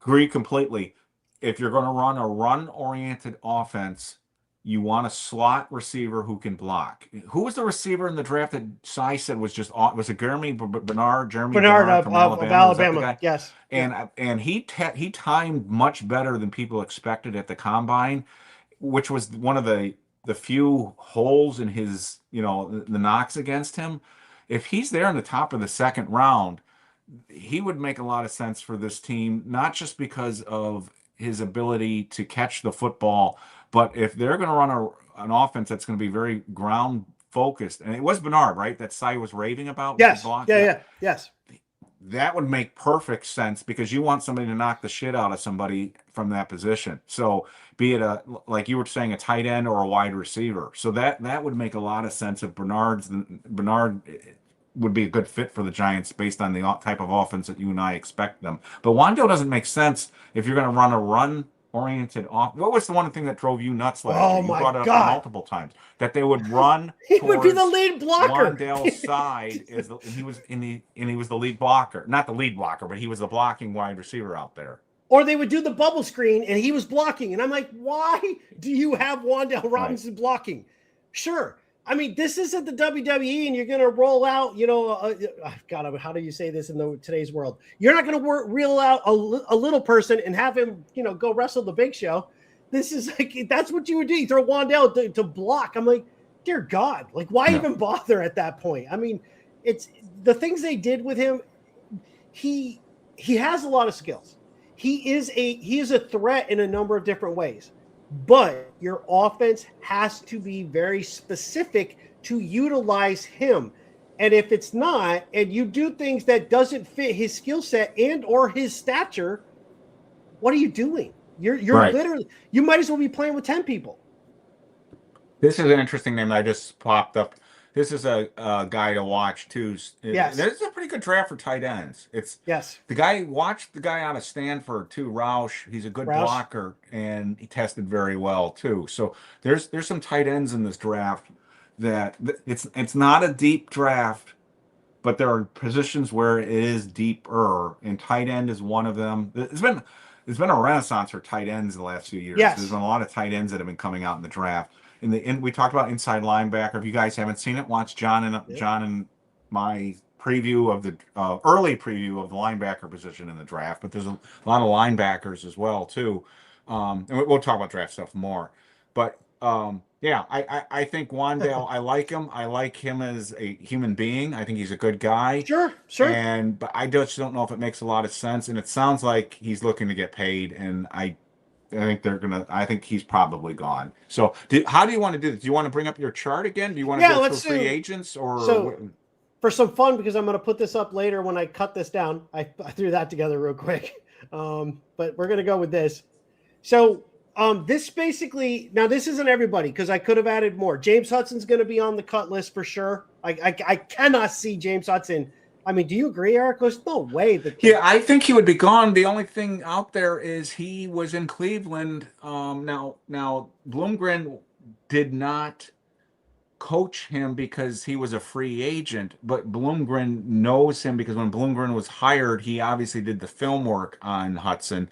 Agree completely. If you're going to run a run-oriented offense, you want a slot receiver who can block. Who was the receiver in the draft that Cy said was it Jeremy Bernard from Alabama? Yes. And he timed much better than people expected at the combine, which was one of the few holes in his, the knocks against him. If he's there in the top of the second round, he would make a lot of sense for this team, not just because of his ability to catch the football, but if they're going to run an offense that's going to be very ground focused, and it was Bernard, right, that Cy was raving about? Yes. Yes. That would make perfect sense because you want somebody to knock the shit out of somebody from that position. So be it like you were saying, a tight end or a wide receiver. So that would make a lot of sense if Bernard would be a good fit for the Giants based on the type of offense that you and I expect them. But Wan'Dale doesn't make sense if you're going to run a run oriented off. What was the one thing that drove you nuts last Oh year? You my brought it up God. multiple times that they would run He would be the towards lead blocker. Wan'Dale's side and he was the lead blocker. Not the lead blocker, but he was the blocking wide receiver out there. Or they would do the bubble screen and he was blocking. And I'm like, why do you have Wan'Dale Robinson blocking? Sure. I mean, this isn't the WWE and you're going to roll out, God, how do you say this in today's world? You're not going to reel out a little person and have him, go wrestle the Big Show. This is like, that's what you would do. You throw Wan'Dale to block. I'm like, dear God, like why even bother at that point? I mean, it's the things they did with him. He has a lot of skills. He is a threat in a number of different ways, but your offense has to be very specific to utilize him. And if it's not, and you do things that doesn't fit his skill set and or his stature, what are you doing? You're literally, you might as well be playing with 10 people. This is an interesting name that I just popped up. This is a guy to watch too. Yes. This is a pretty good draft for tight ends. The guy out of Stanford too, Roush. He's a good blocker and he tested very well too. So there's some tight ends in this draft that it's not a deep draft, but there are positions where it is deeper, and tight end is one of them. It's been a renaissance for tight ends in the last few years. Yes. There's been a lot of tight ends that have been coming out in the draft. We talked about inside linebacker. If you guys haven't seen it, watch John and my preview of the early preview of the linebacker position in the draft. But there's a lot of linebackers as well too, and we'll talk about draft stuff more. But I think Wan'Dale. I like him. I like him as a human being. I think he's a good guy. Sure. But I just don't know if it makes a lot of sense. And it sounds like he's looking to get paid, and I think he's probably gone. So how do you want to do this? Do you want to bring up your chart again? Do you want to go through free agents for some fun, because I'm going to put this up later when I cut this down. I threw that together real quick. But we're going to go with this. So this basically, now this isn't everybody because I could have added more. James Hudson's going to be on the cut list for sure. I cannot see James Hudson. I mean, do you agree, Eric? There's no way that. Yeah, I think he would be gone. The only thing out there is he was in Cleveland. Now Bloomgren did not coach him because he was a free agent, but Bloomgren knows him because when Bloomgren was hired, he obviously did the film work on Hudson.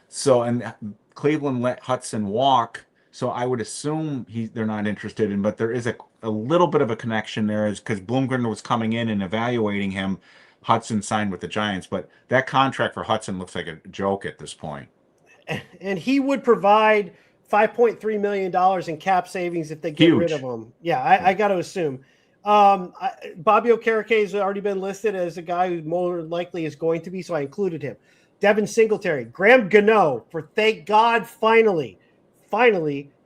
So, and Cleveland let Hudson walk. So I would assume they're not interested in, but there is a little bit of a connection there, is because Bloomgren was coming in and evaluating him. Hudson signed with the Giants, but that contract for Hudson looks like a joke at this point. And he would provide $5.3 million in cap savings if they get rid of him. Yeah, I got to assume. Bobby Okereke has already been listed as a guy who more likely is going to be, so I included him. Devin Singletary, Graham Gano, for thank God, finally,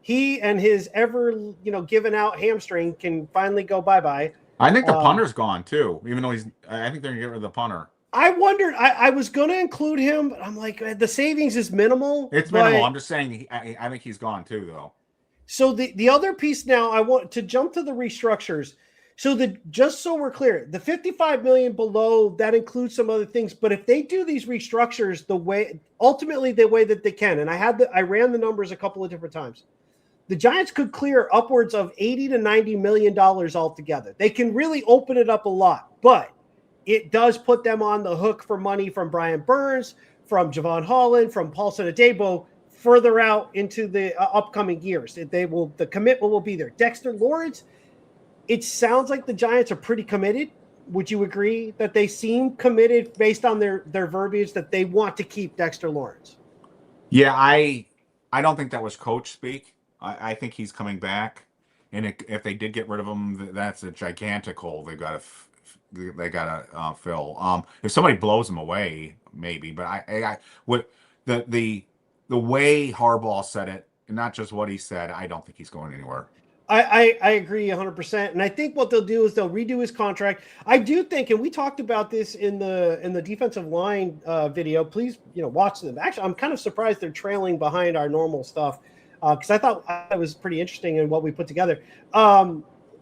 he and his given out hamstring can finally go bye-bye. I think the punter's gone too, even though I think they're going to get rid of the punter. I wondered, I was going to include him, but I'm like, the savings is minimal. It's minimal. I'm just saying, I think he's gone too, though. So the other piece now, I want to jump to the restructures. So just so we're clear, the $55 million below, that includes some other things. But if they do these restructures the way that they can, and I ran the numbers a couple of different times, the Giants could clear upwards of $80 to $90 million altogether. They can really open it up a lot, but it does put them on the hook for money from Brian Burns, from Javon Holland, from Paulson Adebo further out into the upcoming years. The commitment will be there. Dexter Lawrence, it sounds like the Giants are pretty committed. Would you agree that they seem committed based on their verbiage that they want to keep Dexter Lawrence? Yeah, I don't think that was coach speak. I think he's coming back, and if they did get rid of him, that's a gigantic hole they got to fill. If somebody blows him away, maybe. But the way Harbaugh said it, and not just what he said, I don't think he's going anywhere. I agree 100%. And I think what they'll do is they'll redo his contract. I do think, and we talked about this in the defensive line video, please, watch them. Actually, I'm kind of surprised they're trailing behind our normal stuff because I thought it was pretty interesting in what we put together.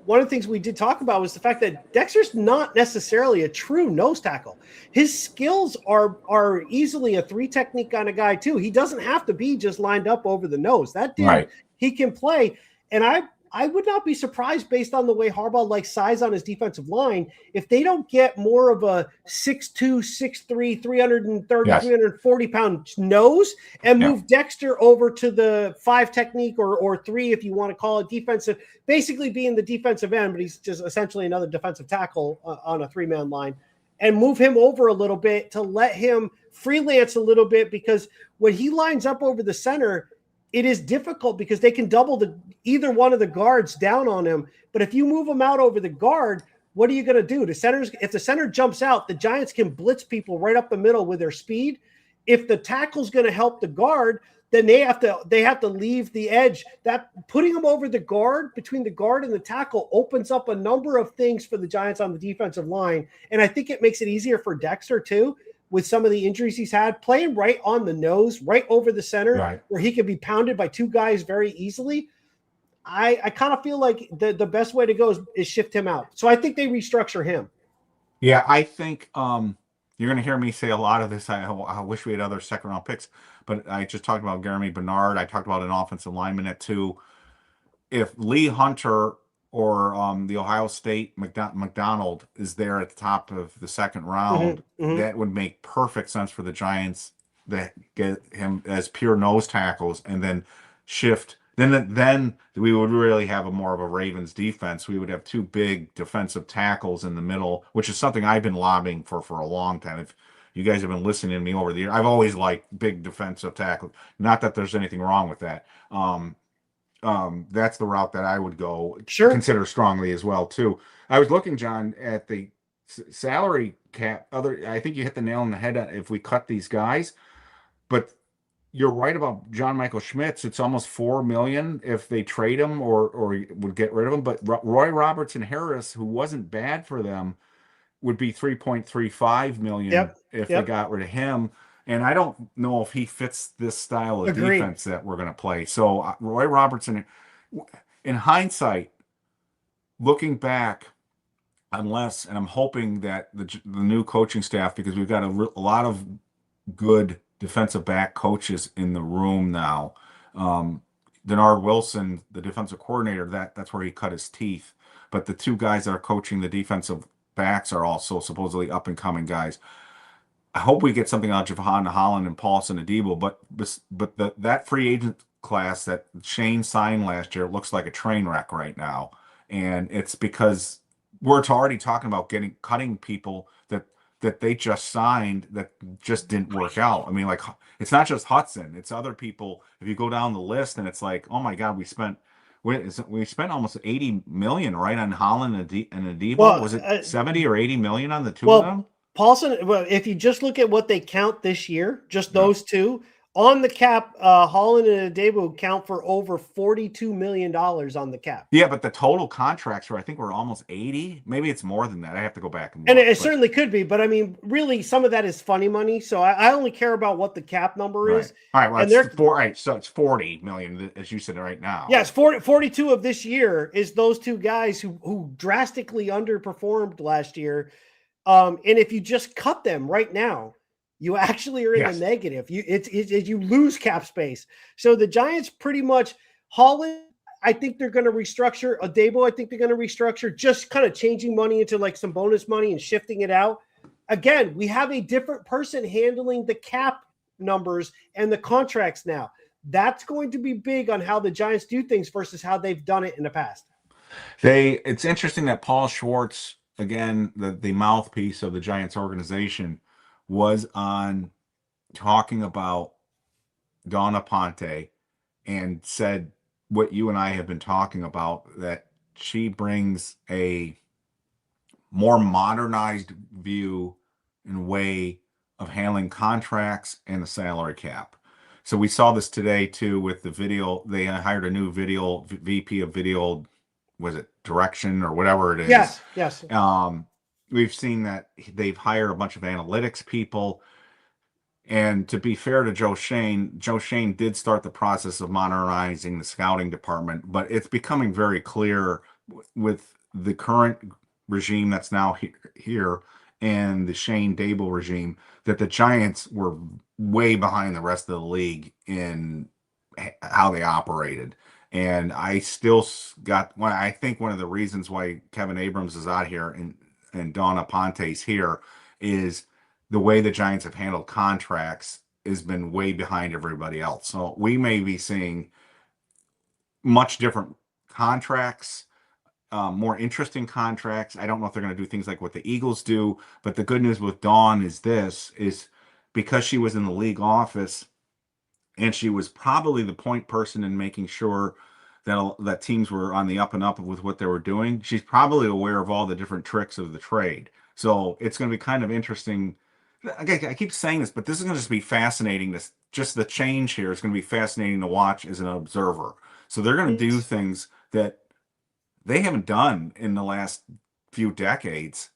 one of the things we did talk about was the fact that Dexter's not necessarily a true nose tackle. His skills are easily a 3 technique kind of guy too. He doesn't have to be just lined up over the nose. That dude, Right. he can play. And I would not be surprised based on the way Harbaugh likes size on his defensive line if they don't get more of a 6'2", 6'3", 330, Yes. 340-pound nose and Yeah. move Dexter over to the 5 technique or 3 if you want to call it defensive, basically being the defensive end, but he's just essentially another defensive tackle on a 3-man line, and move him over a little bit to let him freelance a little bit, because when he lines up over the center, it is difficult because they can double either one of the guards down on him. But if you move him out over the guard, what are you going to do? If the center jumps out, the Giants can blitz people right up the middle with their speed. If the tackle's going to help the guard, then they have to leave the edge. That putting them over the guard, between the guard and the tackle, opens up a number of things for the Giants on the defensive line. And I think it makes it easier for Dexter too, with some of the injuries he's had, playing right on the nose, right over the center, Right. where he can be pounded by 2 guys very easily. I kind of feel like the best way to go is shift him out. So I think they restructure him. Yeah, I think you're going to hear me say a lot of this. I wish we had other second-round picks, but I just talked about Jeremy Bernard. I talked about an offensive lineman at 2. If Lee Hunter or the Ohio State McDonald is there at the top of the second round, that would make perfect sense for the Giants that get him as pure nose tackles and then shift. Then we would really have more of a Ravens defense. We would have 2 big defensive tackles in the middle, which is something I've been lobbying for a long time. If you guys have been listening to me over the year, I've always liked big defensive tackles. Not that there's anything wrong with that. That's the route that I would go. Sure. Consider strongly as well too. I was looking, John, at the salary cap. I think you hit the nail on the head if we cut these guys, but you're right about John Michael Schmitz. It's almost $4 million if they trade him or would get rid of him. But Roy Robertson Harris, who wasn't bad for them, would be $3.35 million if they got rid of him. And I don't know if he fits this style of defense that we're going to play. So Roy Robertson, in hindsight, looking back, unless, and I'm hoping that the new coaching staff, because we've got a lot of good defensive back coaches in the room now. Dennard Wilson, the defensive coordinator, that's where he cut his teeth. But the 2 guys that are coaching the defensive backs are also supposedly up and coming guys. I hope we get something out of Jahan Holland and Paulson Adebo, but that free agent class that Shane signed last year looks like a train wreck right now, and it's because we're already talking about cutting people that they just signed that just didn't work out. I mean, like, it's not just Hudson; it's other people. If you go down the list, and it's like, oh my God, we spent almost $80 million right on Holland and Adebo. Well, was it 70 or 80 million on the 2 of them? Paulson, well, if you just look at what they count this year, just those 2 on the cap, Holland and Adebo count for over $42 million on the cap. Yeah, but the total contracts I think we're almost 80. Maybe it's more than that. I have to go back and look. And it certainly could be, but I mean, really, some of that is funny money. So I only care about what the cap number is. All right, well, and so it's 40 million, as you said right now. Yes, 42 of this year is those 2 guys who drastically underperformed last year. And if you just cut them right now, you actually are in the negative. You lose cap space. So the Giants pretty much, Holland, I think they're going to restructure. Adebo, I think they're going to restructure, just kind of changing money into like some bonus money and shifting it out. Again, we have a different person handling the cap numbers and the contracts now. That's going to be big on how the Giants do things versus how they've done it in the past. It's interesting that Paul Schwartz, again, the mouthpiece of the Giants organization, was on talking about Donna Ponte and said what you and I have been talking about, that she brings a more modernized view and way of handling contracts and the salary cap. So we saw this today too with the video. They hired a new VP of video, was it direction or whatever it is? Yes. We've seen that they've hired a bunch of analytics people. And to be fair to Joe Schoen did start the process of modernizing the scouting department, but it's becoming very clear with the current regime that's now here and the Shane Dable regime, that the Giants were way behind the rest of the league in how they operated. And I still got one. I think one of the reasons why Kevin Abrams is out here and Don Aponte's here is the way the Giants have handled contracts has been way behind everybody else. So we may be seeing much different contracts, more interesting contracts. I don't know if they're going to do things like what the Eagles do, but the good news with Dawn is because she was in the league office and she was probably the point person in making sure that teams were on the up and up with what they were doing. She's probably aware of all the different tricks of the trade. So it's going to be kind of interesting. I keep saying this, but this is going to just be fascinating. Just the change here is going to be fascinating to watch as an observer. So they're going to do things that they haven't done in the last few decades.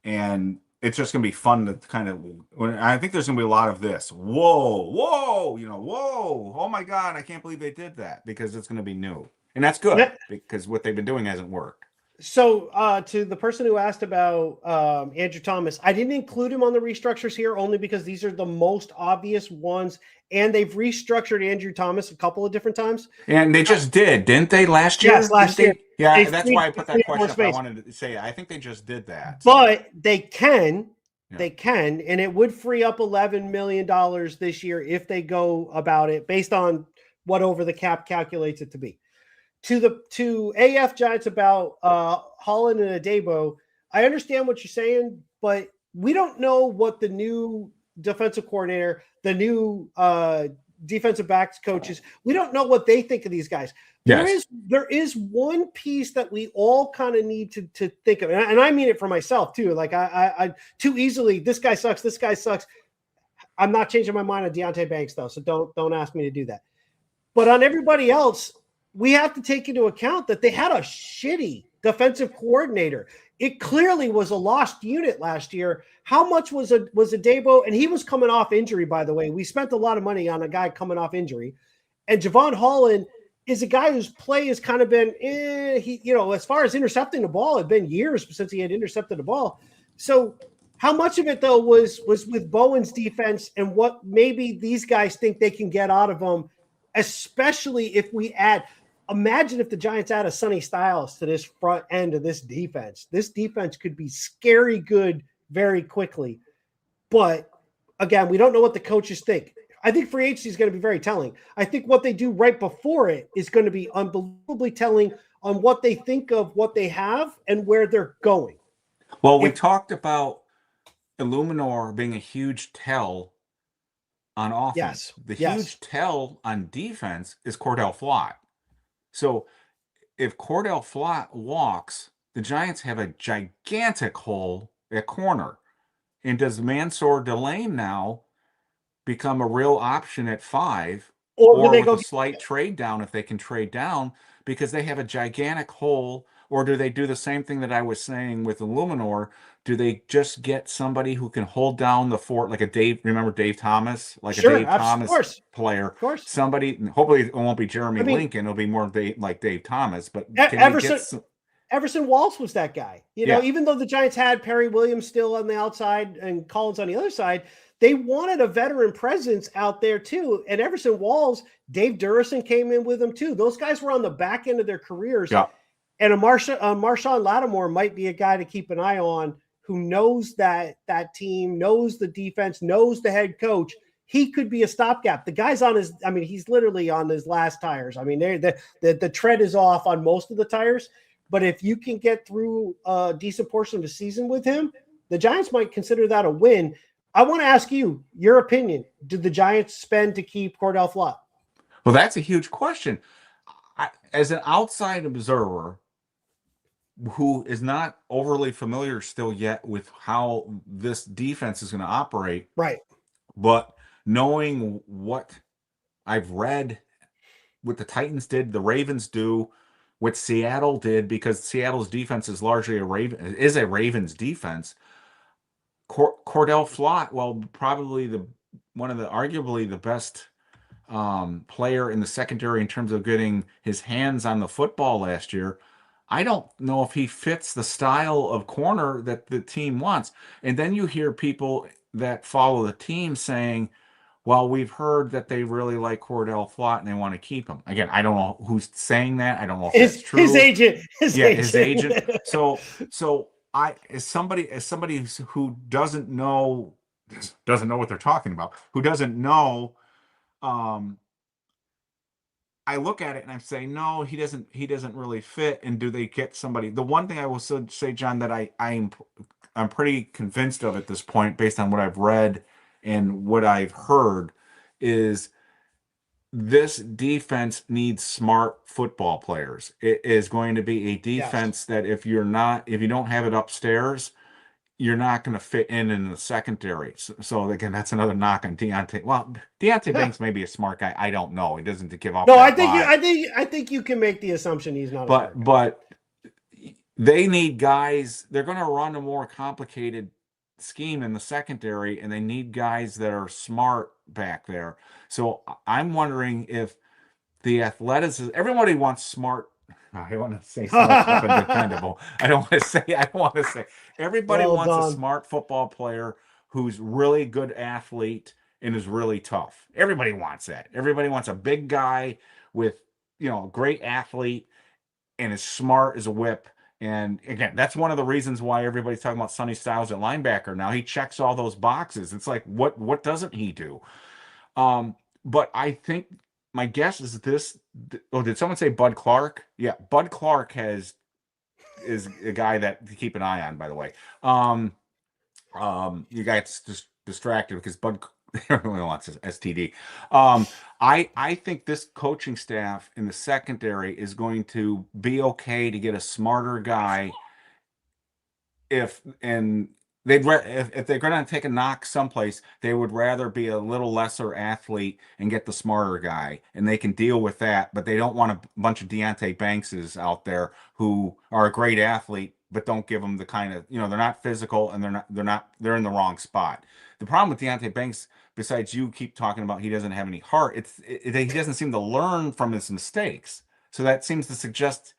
And it's just going to be fun to kind of, I think there's going to be a lot of this. Whoa, whoa, oh my God, I can't believe they did that, because it's going to be new. And that's good because what they've been doing hasn't worked. So to the person who asked about Andrew Thomas, I didn't include him on the restructures here only because these are the most obvious ones. And they've restructured Andrew Thomas a couple of different times. And they just didn't they, last year? Yes, last year. Yeah, that's why I put that question up. I wanted to say, I think they just did that. But they can, and it would free up $11 million this year if they go about it based on what over the cap calculates it to be. To AF Giants about Holland and Adebo, I understand what you're saying, but we don't know what the new defensive coordinator, the new defensive backs coaches, we don't know what they think of these guys. Yes. There is one piece that we all kind of need to think of, and I mean it for myself too. Like I too easily, this guy sucks. I'm not changing my mind on Deonte Banks though, so don't ask me to do that. But on everybody else, we have to take into account that they had a shitty defensive coordinator. It clearly was a lost unit last year. How much was Adebo? And he was coming off injury, by the way. We spent a lot of money on a guy coming off injury. And Javon Holland is a guy whose play has kind of been, as far as intercepting the ball, it's been years since he had intercepted the ball. So how much of it, though, was with Bowen's defense and what maybe these guys think they can get out of him, especially if we add – imagine if the Giants add a Sonny Styles to this front end of this defense. This defense could be scary good very quickly. But, again, we don't know what the coaches think. I think free agency is going to be very telling. I think what they do right before it is going to be unbelievably telling on what they think of what they have and where they're going. Well, we talked about Luminor being a huge tell on offense. Yes. Huge tell on defense is Cordell Flott. So if Cordell Flott walks, the Giants have a gigantic hole at corner. And does Mansour Delane now become a real option at 5? Or with a slight trade down if they can trade down, because they have a gigantic hole? Or do they do the same thing that I was saying with the Luminor? Do they just get somebody who can hold down the fort, like a Dave? Remember Dave Thomas, like a Dave Thomas player. Of course. Somebody. Hopefully, it won't be Jeremy Lincoln. It'll be more like Dave Thomas. But Everson Walsh was that guy. Even though the Giants had Perry Williams still on the outside and Collins on the other side, they wanted a veteran presence out there too. And Everson Walsh, Dave Durison came in with them too. Those guys were on the back end of their careers. Yeah. And Marshawn Lattimore might be a guy to keep an eye on, who knows that team, knows the defense, knows the head coach. He could be a stopgap. The guy's he's literally on his last tires. The tread is off on most of the tires. But if you can get through a decent portion of the season with him, the Giants might consider that a win. I want to ask you your opinion. Did the Giants spend to keep Cordell Flott? Well, that's a huge question. As an outside observer who is not overly familiar still yet with how this defense is going to operate. Right. But knowing what I've read, what the Titans did, the Ravens do, what Seattle did, because Seattle's defense is largely a Ravens defense. Cordell Flott, probably arguably the best player in the secondary in terms of getting his hands on the football last year. I don't know if he fits the style of corner that the team wants. And then you hear people that follow the team saying, well, we've heard that they really like Cordell Flott and they want to keep him. Again, I don't know who's saying that. I don't know if that's true. His agent. His agent. So I, as somebody who doesn't know what they're talking about, who doesn't know, I look at it and I say, no, he doesn't really fit. And do they get somebody? The one thing I will say, John, that I'm pretty convinced of at this point, based on what I've read and what I've heard, is this defense needs smart football players. It is going to be a defense that if you don't have it upstairs, you're not going to fit in the secondary. So again, that's another knock on Deonte. Well, Deonte Banks may be a smart guy. I don't know. He doesn't give off. No, I think you can make the assumption he's not. But they need guys. They're going to run a more complicated scheme in the secondary, and they need guys that are smart back there. So I'm wondering if the athleticism. Everybody wants smart. I want to say smart stuff and dependable. I don't want to say. Everybody wants a smart football player who's really good athlete and is really tough. Everybody wants that. Everybody wants a big guy with, great athlete and as smart as a whip. And again, that's one of the reasons why everybody's talking about Sonny Styles at linebacker now. He checks all those boxes. It's like, what doesn't he do? But I think my guess is this. Oh, did someone say Bud Clark? Yeah, Bud Clark is a guy that to keep an eye on, by the way. You guys just distracted because Bud everyone wants his STD. I think this coaching staff in the secondary is going to be okay to get a smarter guy if they're going to take a knock someplace, they would rather be a little lesser athlete and get the smarter guy, and they can deal with that. But they don't want a bunch of Deonte Bankses out there who are a great athlete, but don't give them the kind of, they're not physical and they're in the wrong spot. The problem with Deonte Banks, besides you keep talking about he doesn't have any heart, he doesn't seem to learn from his mistakes. So that seems to suggest,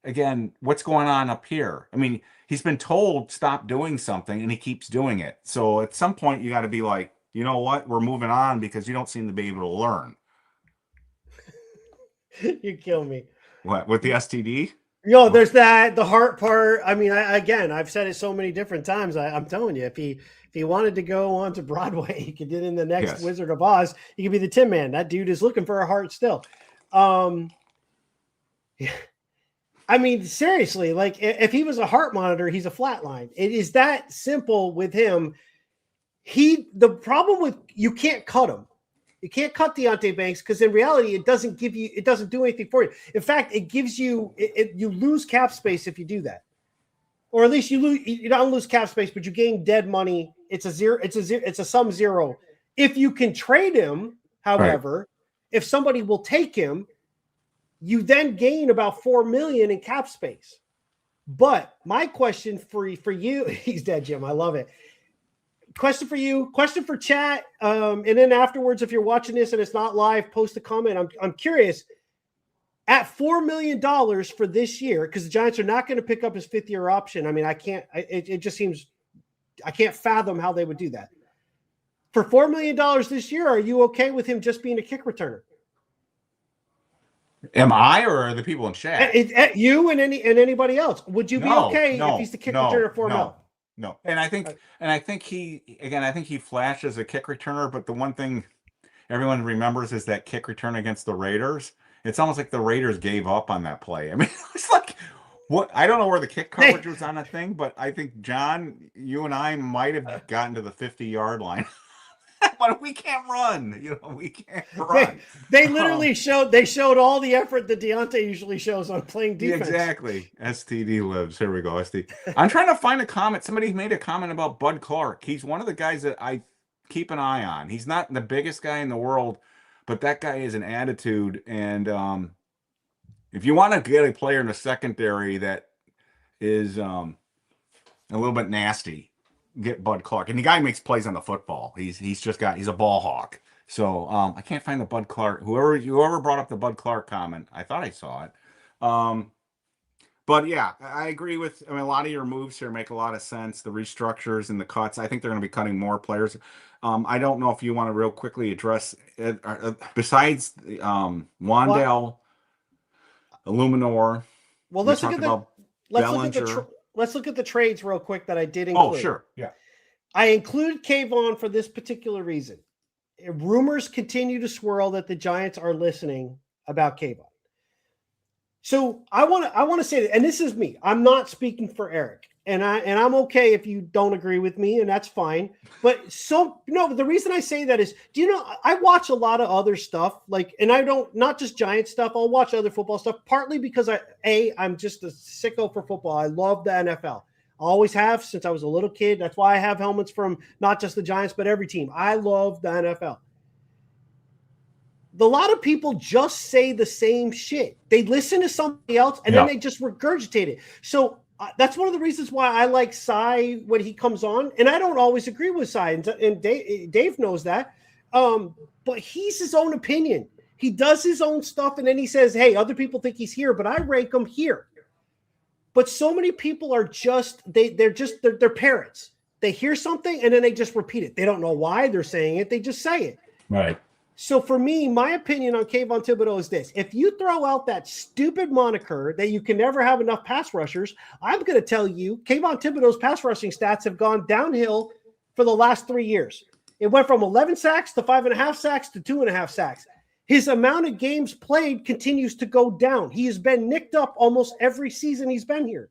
again, what's going on up here? I mean, he's been told stop doing something and he keeps doing it. So at some point you got to be like, you know what? We're moving on because you don't seem to be able to learn. You kill me. What, with the STD? There's the heart part. I mean, I've said it so many different times. I'm telling you, if he wanted to go on to Broadway, he could get in the next Wizard of Oz. He could be the Tin Man. That dude is looking for a heart still. Yeah. I mean, seriously, like if he was a heart monitor, he's a flatline. It is that simple with him. The problem with, you can't cut him. You can't cut Deonte Banks because in reality, it doesn't do anything for you. In fact, it gives you, you lose cap space if you do that. Or at least you don't lose cap space, but you gain dead money. It's a sum zero. If you can trade him, however, if somebody will take him, you then gain about $4 million in cap space. But my question for you, he's dead, Jim. I love it. Question for you, question for chat. And then afterwards, if you're watching this and it's not live, post a comment. I'm curious. At $4 million for this year, because the Giants are not going to pick up his 5th-year option. I mean, it just seems, I can't fathom how they would do that. For $4 million this year, are you okay with him just being a kick returner? Am I, or are the people in chat? You and anybody else. Would you be okay if he's the kick returner for $4 million? No. And I think he flashes a kick returner, but the one thing everyone remembers is that kick return against the Raiders. It's almost like the Raiders gave up on that play. I mean, it's like, what? I don't know where the kick coverage was on that thing, but I think, John, you and I might have gotten to the 50-yard line. But we can't run. We can't run. They literally showed all the effort that Deonte usually shows on playing defense. Exactly. STD lives. Here we go. I'm trying to find a comment. Somebody made a comment about Bud Clark. He's one of the guys that I keep an eye on. He's not the biggest guy in the world, but that guy is an attitude. And if you want to get a player in the secondary that is a little bit nasty, get Bud Clark. And the guy makes plays on the football. He's a ball hawk. So I can't find the Bud Clark. Whoever brought up the Bud Clark comment, I thought I saw it. But yeah, I agree with. I mean, a lot of your moves here make a lot of sense. The restructures and the cuts. I think they're going to be cutting more players. I don't know if you want to real quickly address it, besides Wan'Dale, Luminor. Well, We talked about Bellinger. Let's look at the trades real quick that I did include. Oh, sure, yeah. I included Kayvon for this particular reason. Rumors continue to swirl that the Giants are listening about Kayvon. So I want to say that, and this is me. I'm not speaking for Eric, and I'm okay if you don't agree with me, and that's fine. But the reason I say that is, do you know, I watch a lot of other stuff, and I don't, not just Giant stuff. I'll watch other football stuff, partly because I'm just a sicko for football. I love the NFL. I always have since I was a little kid. That's why I have helmets from not just the Giants, but every team. I love the NFL. A lot of people just say the same shit. They listen to somebody else and then they just regurgitate it. So that's one of the reasons why I like Cy when he comes on. And I don't always agree with Cy, and Dave knows that. But he's his own opinion. He does his own stuff, and then he says, hey, other people think he's here, but I rank him here. But so many people are just they're parrots. They hear something and then they just repeat it. They don't know why they're saying it. They just say it. Right. So for me, my opinion on Kayvon Thibodeaux is this. If you throw out that stupid moniker that you can never have enough pass rushers, I'm going to tell you Kayvon Thibodeaux's pass rushing stats have gone downhill for the last 3 years. It went from 11 sacks to 5.5 sacks to 2.5 sacks. His amount of games played continues to go down. He has been nicked up almost every season he's been here.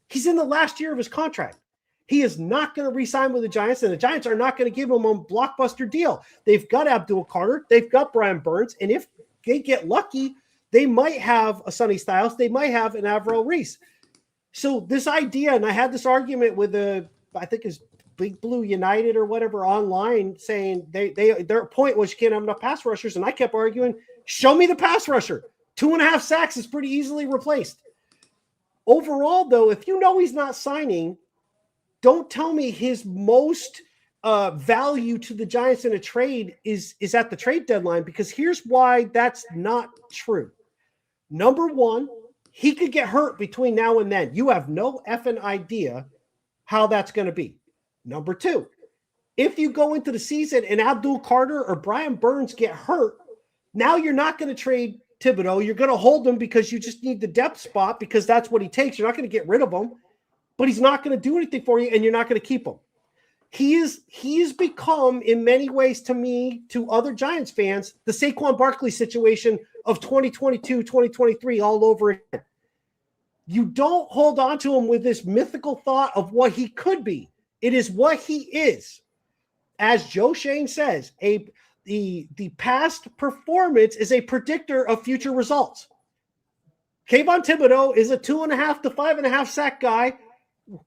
He's in the last year of his contract. He is not going to re-sign with the Giants, and the Giants are not going to give him a blockbuster deal. They've got Abdul Carter. They've got Brian Burns. And if they get lucky, they might have a Sonny Styles. They might have an Avril Reese. So this idea, and I had this argument with I think it's Big Blue United or whatever online, saying their point was you can't have enough pass rushers. And I kept arguing, show me the pass rusher. 2.5 sacks is pretty easily replaced. Overall, though, if you know he's not signing, don't tell me his most value to the Giants in a trade is at the trade deadline, because here's why that's not true. Number one, he could get hurt between now and then. You have no effing idea how that's going to be. Number two, if you go into the season and Abdul Carter or Brian Burns get hurt, now you're not going to trade Thibodeaux. You're going to hold him because you just need the depth spot, because that's what he takes. You're not going to get rid of him. But he's not going to do anything for you, and you're not going to keep him. He's become, in many ways, to me, to other Giants fans, the Saquon Barkley situation of 2022, 2023 all over again. You don't hold on to him with this mythical thought of what he could be. It is what he is. As Joe Shane says, the past performance is a predictor of future results. Kayvon Thibodeaux is a 2.5 to 5.5 sack guy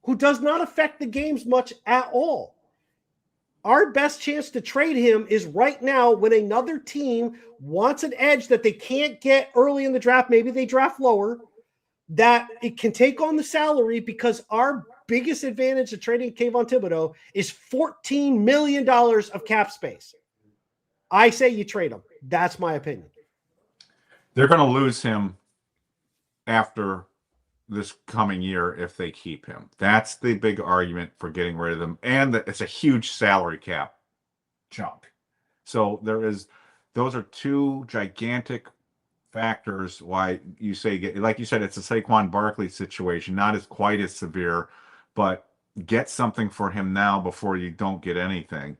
who does not affect the games much at all. Our best chance to trade him is right now when another team wants an edge that they can't get early in the draft. Maybe they draft lower, that it can take on the salary, because our biggest advantage of trading Kayvon Thibodeaux is $14 million of cap space. I say you trade him. That's my opinion. They're going to lose him after this coming year if they keep him. That's the big argument for getting rid of them. And it's a huge salary cap chunk. So those are two gigantic factors why you say, like you said, it's a Saquon Barkley situation, not as quite as severe, but get something for him now before you don't get anything.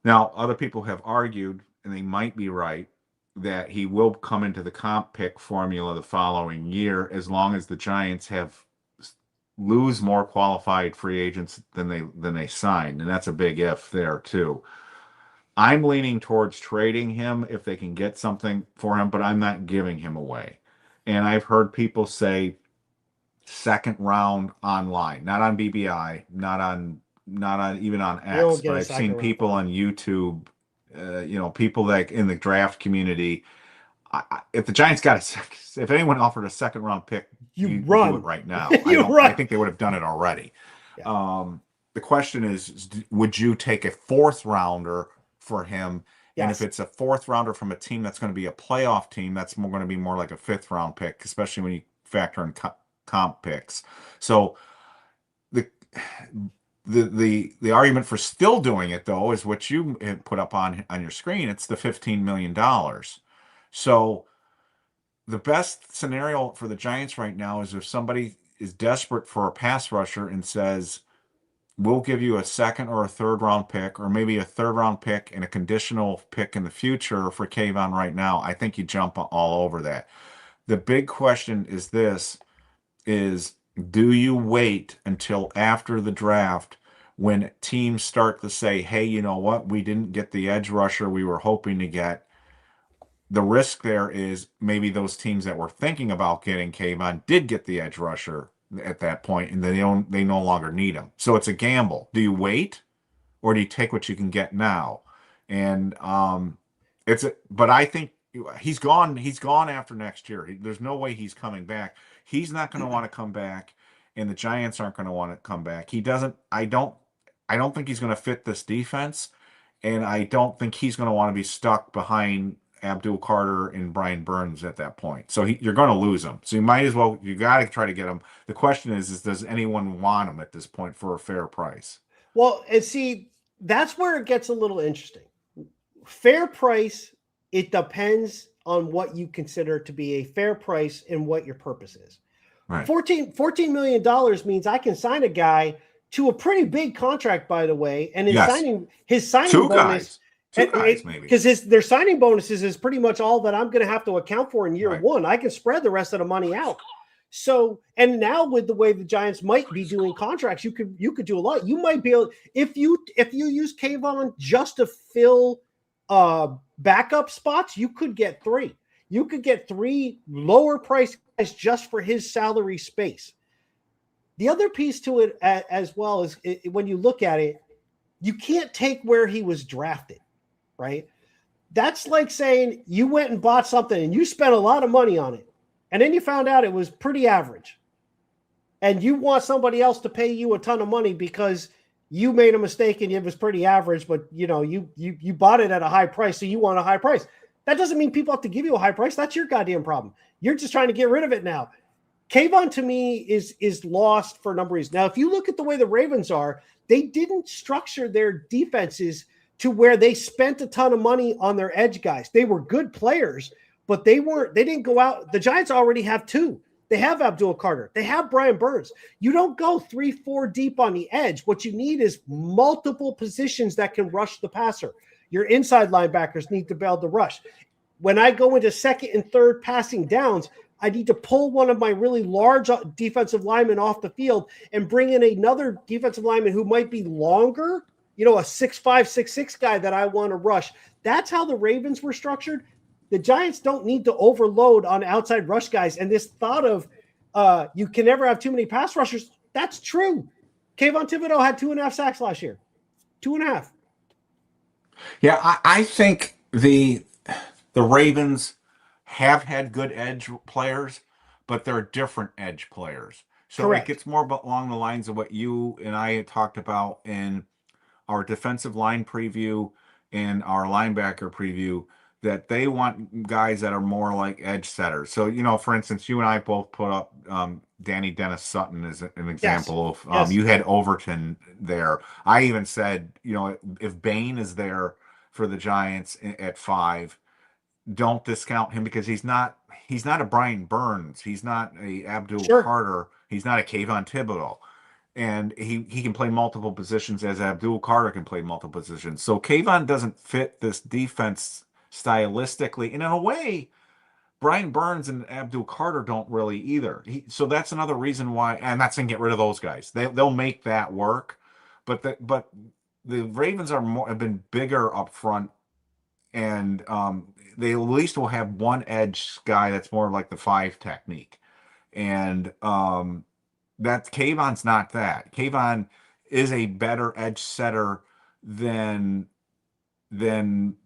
Now, other people have argued, and they might be right, that he will come into the comp pick formula the following year, as long as the Giants lose more qualified free agents than they sign, and that's a big if there too. I'm leaning towards trading him if they can get something for him, but I'm not giving him away. And I've heard people say second round online, not on BBI, not on even on X, but I've seen people on YouTube. People like in the draft community. If the Giants if anyone offered a second round pick, you run. Do it right now. I think they would have done it already. Yeah. The question is, would you take a fourth rounder for him? Yes. And if it's a fourth rounder from a team that's going to be a playoff team, that's going to be more like a fifth round pick, especially when you factor in comp picks. So the argument for still doing it, though, is what you put up on your screen. It's the $15 million. So the best scenario for the Giants right now is if somebody is desperate for a pass rusher and says, we'll give you a second or a third round pick, or maybe a third round pick and a conditional pick in the future for Kayvon right now, I think you jump all over that. The big question is this, do you wait until after the draft when teams start to say, hey, you know what, we didn't get the edge rusher we were hoping to get? The risk there is maybe those teams that were thinking about getting Kayvon did get the edge rusher at that point, and they no longer need him. So it's a gamble. Do you wait, or do you take what you can get now? And but I think he's gone. He's gone after next year. There's no way he's coming back. He's not going to want to come back, and the Giants aren't going to want to come back. He doesn't. I don't think he's going to fit this defense, and I don't think he's going to want to be stuck behind Abdul Carter and Brian Burns at that point. So you're going to lose him. So you might as well, you got to try to get him. The question is does anyone want him at this point for a fair price? Well, and see, that's where it gets a little interesting. Fair price, it depends on what you consider to be a fair price and what your purpose is. Right. $14 million means I can sign a guy to a pretty big contract, by the way, and his signing Two bonus. Two guys, maybe. Because their signing bonuses is pretty much all that I'm going to have to account for in year one. I can spread the rest of the money out. So, and now with the way the Giants might be doing contracts, you could do a lot. You might be able, if you use Kayvon just to fill backup spots, you could get 3. You could get 3 lower price guys just for his salary space. The other piece to it as well is when you look at it, you can't take where he was drafted. Right? That's like saying you went and bought something and you spent a lot of money on it, and then you found out it was pretty average, and you want somebody else to pay you a ton of money because you made a mistake and it was pretty average, but you bought it at a high price, so you want a high price. That doesn't mean people have to give you a high price. That's your goddamn problem. You're just trying to get rid of it now. Kayvon, to me, is lost for a number of reasons. Now, if you look at the way the Ravens are, they didn't structure their defenses to where they spent a ton of money on their edge guys. They were good players, but they didn't go out. The Giants already have 2. They have Abdul Carter. They have Brian Burns. You don't go 3-4 deep on the edge. What you need is multiple positions that can rush the passer. Your inside linebackers need to be able to rush. When I go into second and third passing downs, I need to pull one of my really large defensive linemen off the field and bring in another defensive lineman who might be longer, a 6'5", 6'6" guy that I want to rush. That's how the Ravens were structured. The Giants don't need to overload on outside rush guys. And this thought of you can never have too many pass rushers, that's true. Kayvon Thibodeaux had 2.5 sacks last year. 2.5. Yeah, I think the Ravens have had good edge players, but they're different edge players. So Correct. It gets more along the lines of what you and I had talked about in our defensive line preview and our linebacker preview, that they want guys that are more like edge setters. So, for instance, you and I both put up Danny Dennis Sutton as an example of you had Overton there. I even said, if Bain is there for the Giants at 5, don't discount him because he's not a Brian Burns. He's not a Abdul Carter. He's not a Kayvon Thibodeaux. And he can play multiple positions as Abdul Carter can play multiple positions. So Kayvon doesn't fit this defense stylistically. And in a way, Brian Burns and Abdul Carter don't really either. So that's another reason why, and I'm not saying get rid of those guys. They'll make that work. But the Ravens have been bigger up front, and they at least will have one edge guy that's more like the 5 technique. And that Kayvon's not that. Kayvon is a better edge setter than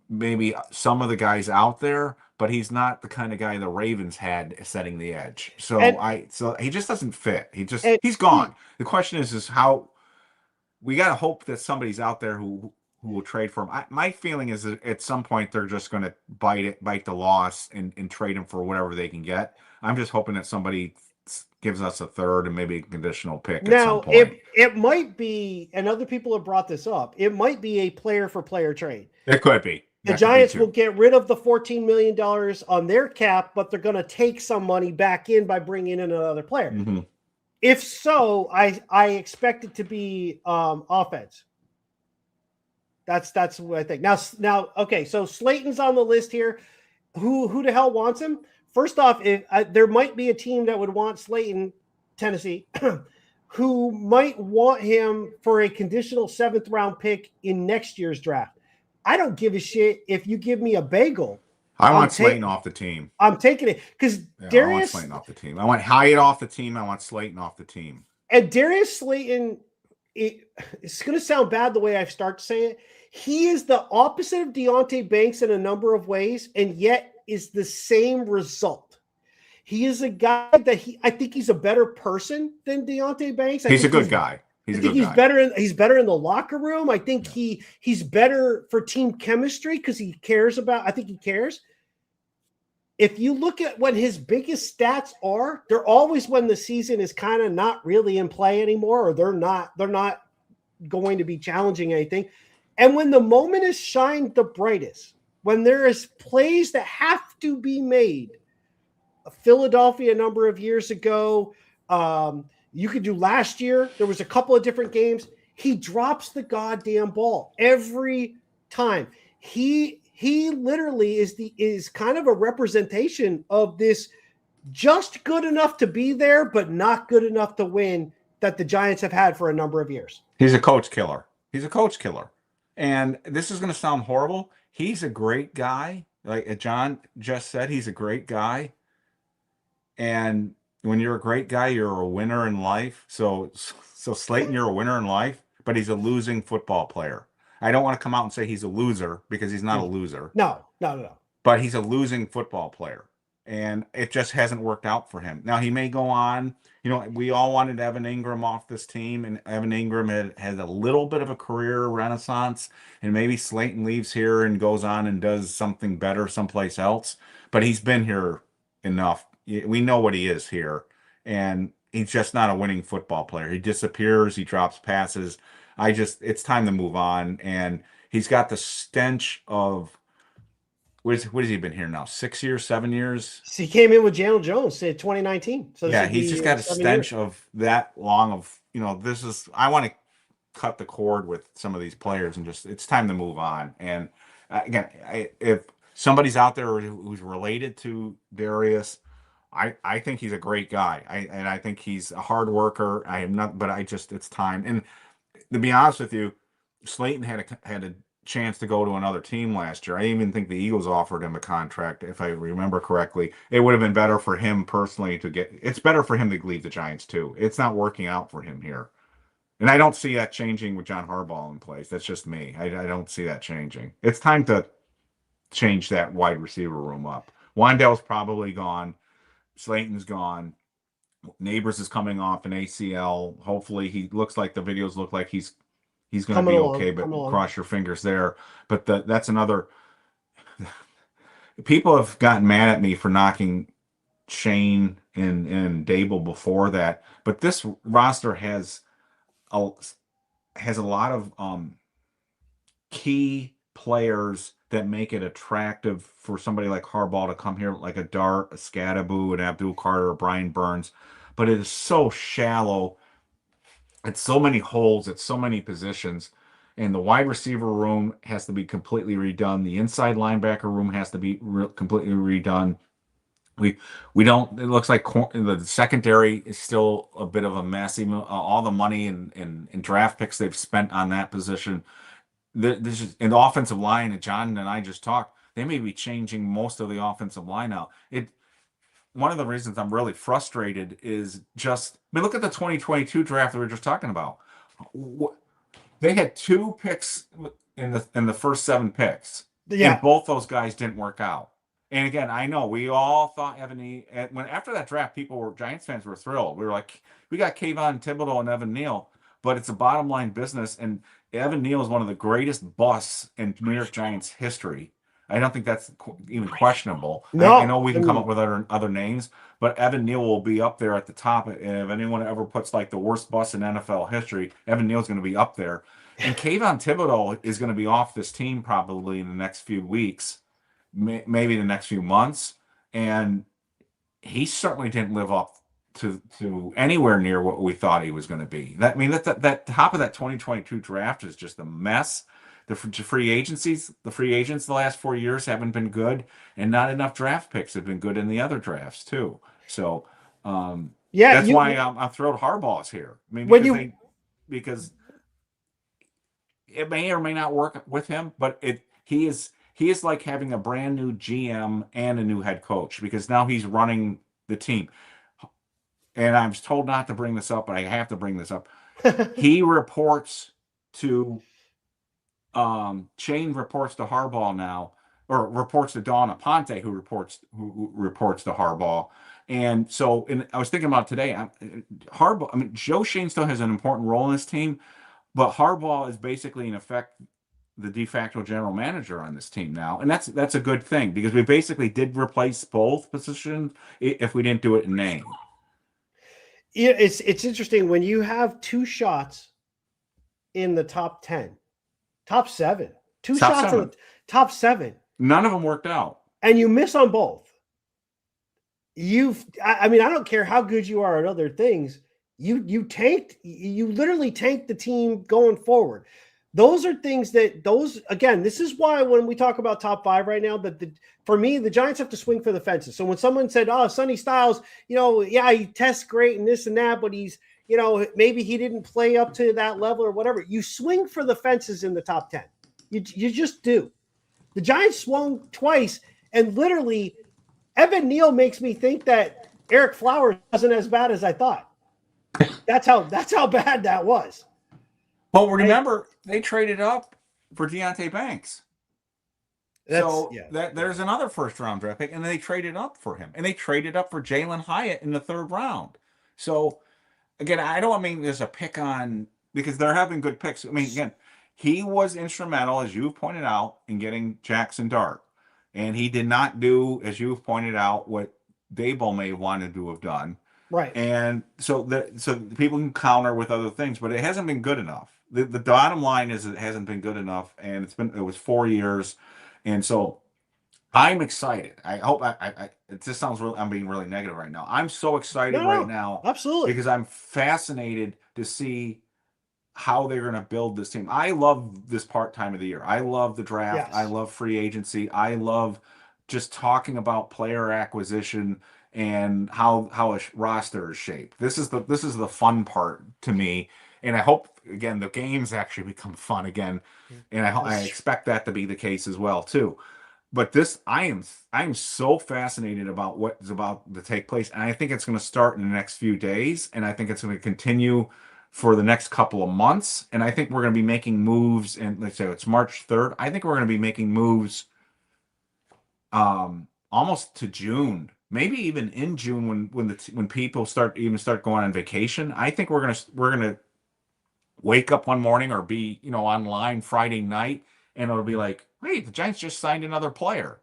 maybe some of the guys out there, but he's not the kind of guy the Ravens had setting the edge. So he just doesn't fit. He's gone. The question is how we got to hope that somebody's out there who will trade for him. My feeling is that at some point they're just going to bite the loss and trade him for whatever they can get. I'm just hoping that somebody gives us a third and maybe a conditional pick at some Now, point. it might be, and other people have brought this up, it might be a player for player trade. It could be. The Giants will get rid of the $14 million on their cap, but they're going to take some money back in by bringing in another player. Mm-hmm. If so, I expect it to be offense. That's what I think. Now, okay, so Slayton's on the list here. Who the hell wants him? First off, there might be a team that would want Slayton, Tennessee, who might want him for a conditional 7th round pick in next year's draft. I don't give a shit if you give me a bagel. I want Slayton off the team. I'm taking it because I want Slayton off the team. I want Hyatt off the team. I want Slayton off the team. And Darius Slayton, it's going to sound bad the way I start to say it. He is the opposite of Deonte Banks in a number of ways, and yet is the same result. He is a guy that I think he's a better person than Deonte Banks. He's a good guy. He's better in the locker room. I think he's better for team chemistry because he cares about. I think he cares. If you look at what his biggest stats are, they're always when the season is kind of not really in play anymore, or they're not going to be challenging anything. And when the moment is shined the brightest, when there is plays that have to be made, Philadelphia a number of years ago. You could do last year. There was a couple of different games. He drops the goddamn ball every time. He literally is kind of a representation of this just good enough to be there, but not good enough to win that the Giants have had for a number of years. He's a coach killer. And this is going to sound horrible. He's a great guy. Like John just said, he's a great guy. And when you're a great guy, you're a winner in life. So Slayton, you're a winner in life, but he's a losing football player. I don't want to come out and say he's a loser because he's not a loser. No. But he's a losing football player. And it just hasn't worked out for him. Now, he may go on. You know, we all wanted Evan Ingram off this team, and Evan Ingram had a little bit of a career renaissance, and maybe Slayton leaves here and goes on and does something better someplace else. But he's been here enough. We know what he is here, and he's just not a winning football player. He disappears. He drops passes. It's time to move on. And he's got the stench of, what has he been here now? 6 years, 7 years? He came in with Daniel Jones in 2019. So yeah, he's just got a stench of that long of, I want to cut the cord with some of these players and it's time to move on. And again, if somebody's out there who's related to Darius, I think he's a great guy. I think he's a hard worker. I am not, but it's time. And to be honest with you, Slayton had a chance to go to another team last year. I even think the Eagles offered him a contract, if I remember correctly. It would have been better for him personally it's better for him to leave the Giants too. It's not working out for him here. And I don't see that changing with John Harbaugh in place. That's just me. I don't see that changing. It's time to change that wide receiver room up. Wan'Dale's probably gone. Slayton's gone. Neighbors is coming off an ACL. Hopefully he looks like the videos look like he's going to be okay, but cross your fingers there. But that's another. People have gotten mad at me for knocking Shane and Dable before that, but this roster has a lot of key players that make it attractive for somebody like Harbaugh to come here, like a Dart, a Scadaboo, an Abdul Carter, a Brian Burns. But it is so shallow. It's so many holes. It's so many positions. And the wide receiver room has to be completely redone. The inside linebacker room has to be completely redone. We don't. It looks like the secondary is still a bit of a mess. Even all the money and draft picks they've spent on that position. This is in the offensive line. And John and I just talked. They may be changing most of the offensive line out. One of the reasons I'm really frustrated is look at the 2022 draft that we were just talking about. They had 2 picks in the first 7 picks. Yeah. And both those guys didn't work out. And again, I know we all thought after that draft, Giants fans were thrilled. We were like, we got Kayvon Thibodeaux and Evan Neal, but it's a bottom line business. And Evan Neal is one of the greatest busts in New York Giants history. I don't think that's even questionable. No, I know we can come up with other names, but Evan Neal will be up there at the top. And if anyone ever puts like the worst bust in NFL history, Evan Neal's going to be up there. And Kayvon Thibodeaux is going to be off this team probably in the next few weeks, maybe the next few months. And he certainly didn't live up to anywhere near what we thought he was going to be. That top of that 2022 draft is just a mess. The free agents the last 4 years haven't been good, and not enough draft picks have been good in the other drafts too. So that's why I'm thrilled Harbaugh's here. I mean, because it may or may not work with him, but he is like having a brand new GM and a new head coach, because now he's running the team. And I'm told not to bring this up, but I have to bring this up. He reports to Shane reports to Harbaugh now, or reports to Don Aponte, who reports to Harbaugh. And so, I was thinking about today, Harbaugh. I mean, Joe Shane still has an important role in this team, but Harbaugh is basically in effect the de facto general manager on this team now, and that's a good thing, because we basically did replace both positions if we didn't do it in name. Yeah, it's interesting when you have two shots in the top 10, top 7, two shots in the top 7. None of them worked out, and you miss on both. I mean, I don't care how good you are at other things. You literally tanked the team going forward. Those are things again, this is why when we talk about top 5 right now, for me, the Giants have to swing for the fences. So when someone said, oh, Sonny Styles, he tests great and this and that, but he's, maybe he didn't play up to that level or whatever. You swing for the fences in the top 10. You just do. The Giants swung twice, and literally Evan Neal makes me think that Eric Flowers wasn't as bad as I thought. That's how bad that was. Well, remember, they traded up for Deonte Banks. There's another first-round draft pick, and they traded up for him. And they traded up for Jalen Hyatt in the 3rd round. So, again, I don't mean there's a pick on, because they're having good picks. I mean, again, he was instrumental, as you've pointed out, in getting Jackson Dart. And he did not do, as you've pointed out, what Daboll may have wanted to have done. Right. And so people can counter with other things, but it hasn't been good enough. The bottom line is it hasn't been good enough, and it was 4 years, and so I'm excited. I hope it just sounds really, I'm being really negative right now. I'm so excited right now, absolutely, because I'm fascinated to see how they're going to build this team. I love this part-time of the year. I love the draft. Yes. I love free agency. I love just talking about player acquisition and how a roster is shaped. This is the fun part to me. And I hope, again, the games actually become fun again, and I expect that to be the case as well too. But I am so fascinated about what is about to take place, and I think it's going to start in the next few days, and I think it's going to continue for the next couple of months. And I think we're going to be making moves, and let's say it's March 3rd. I think we're going to be making moves, almost to June. Maybe even in June when people start going on vacation. I think we're gonna wake up one morning or be online Friday night, and it'll be like, hey, the Giants just signed another player,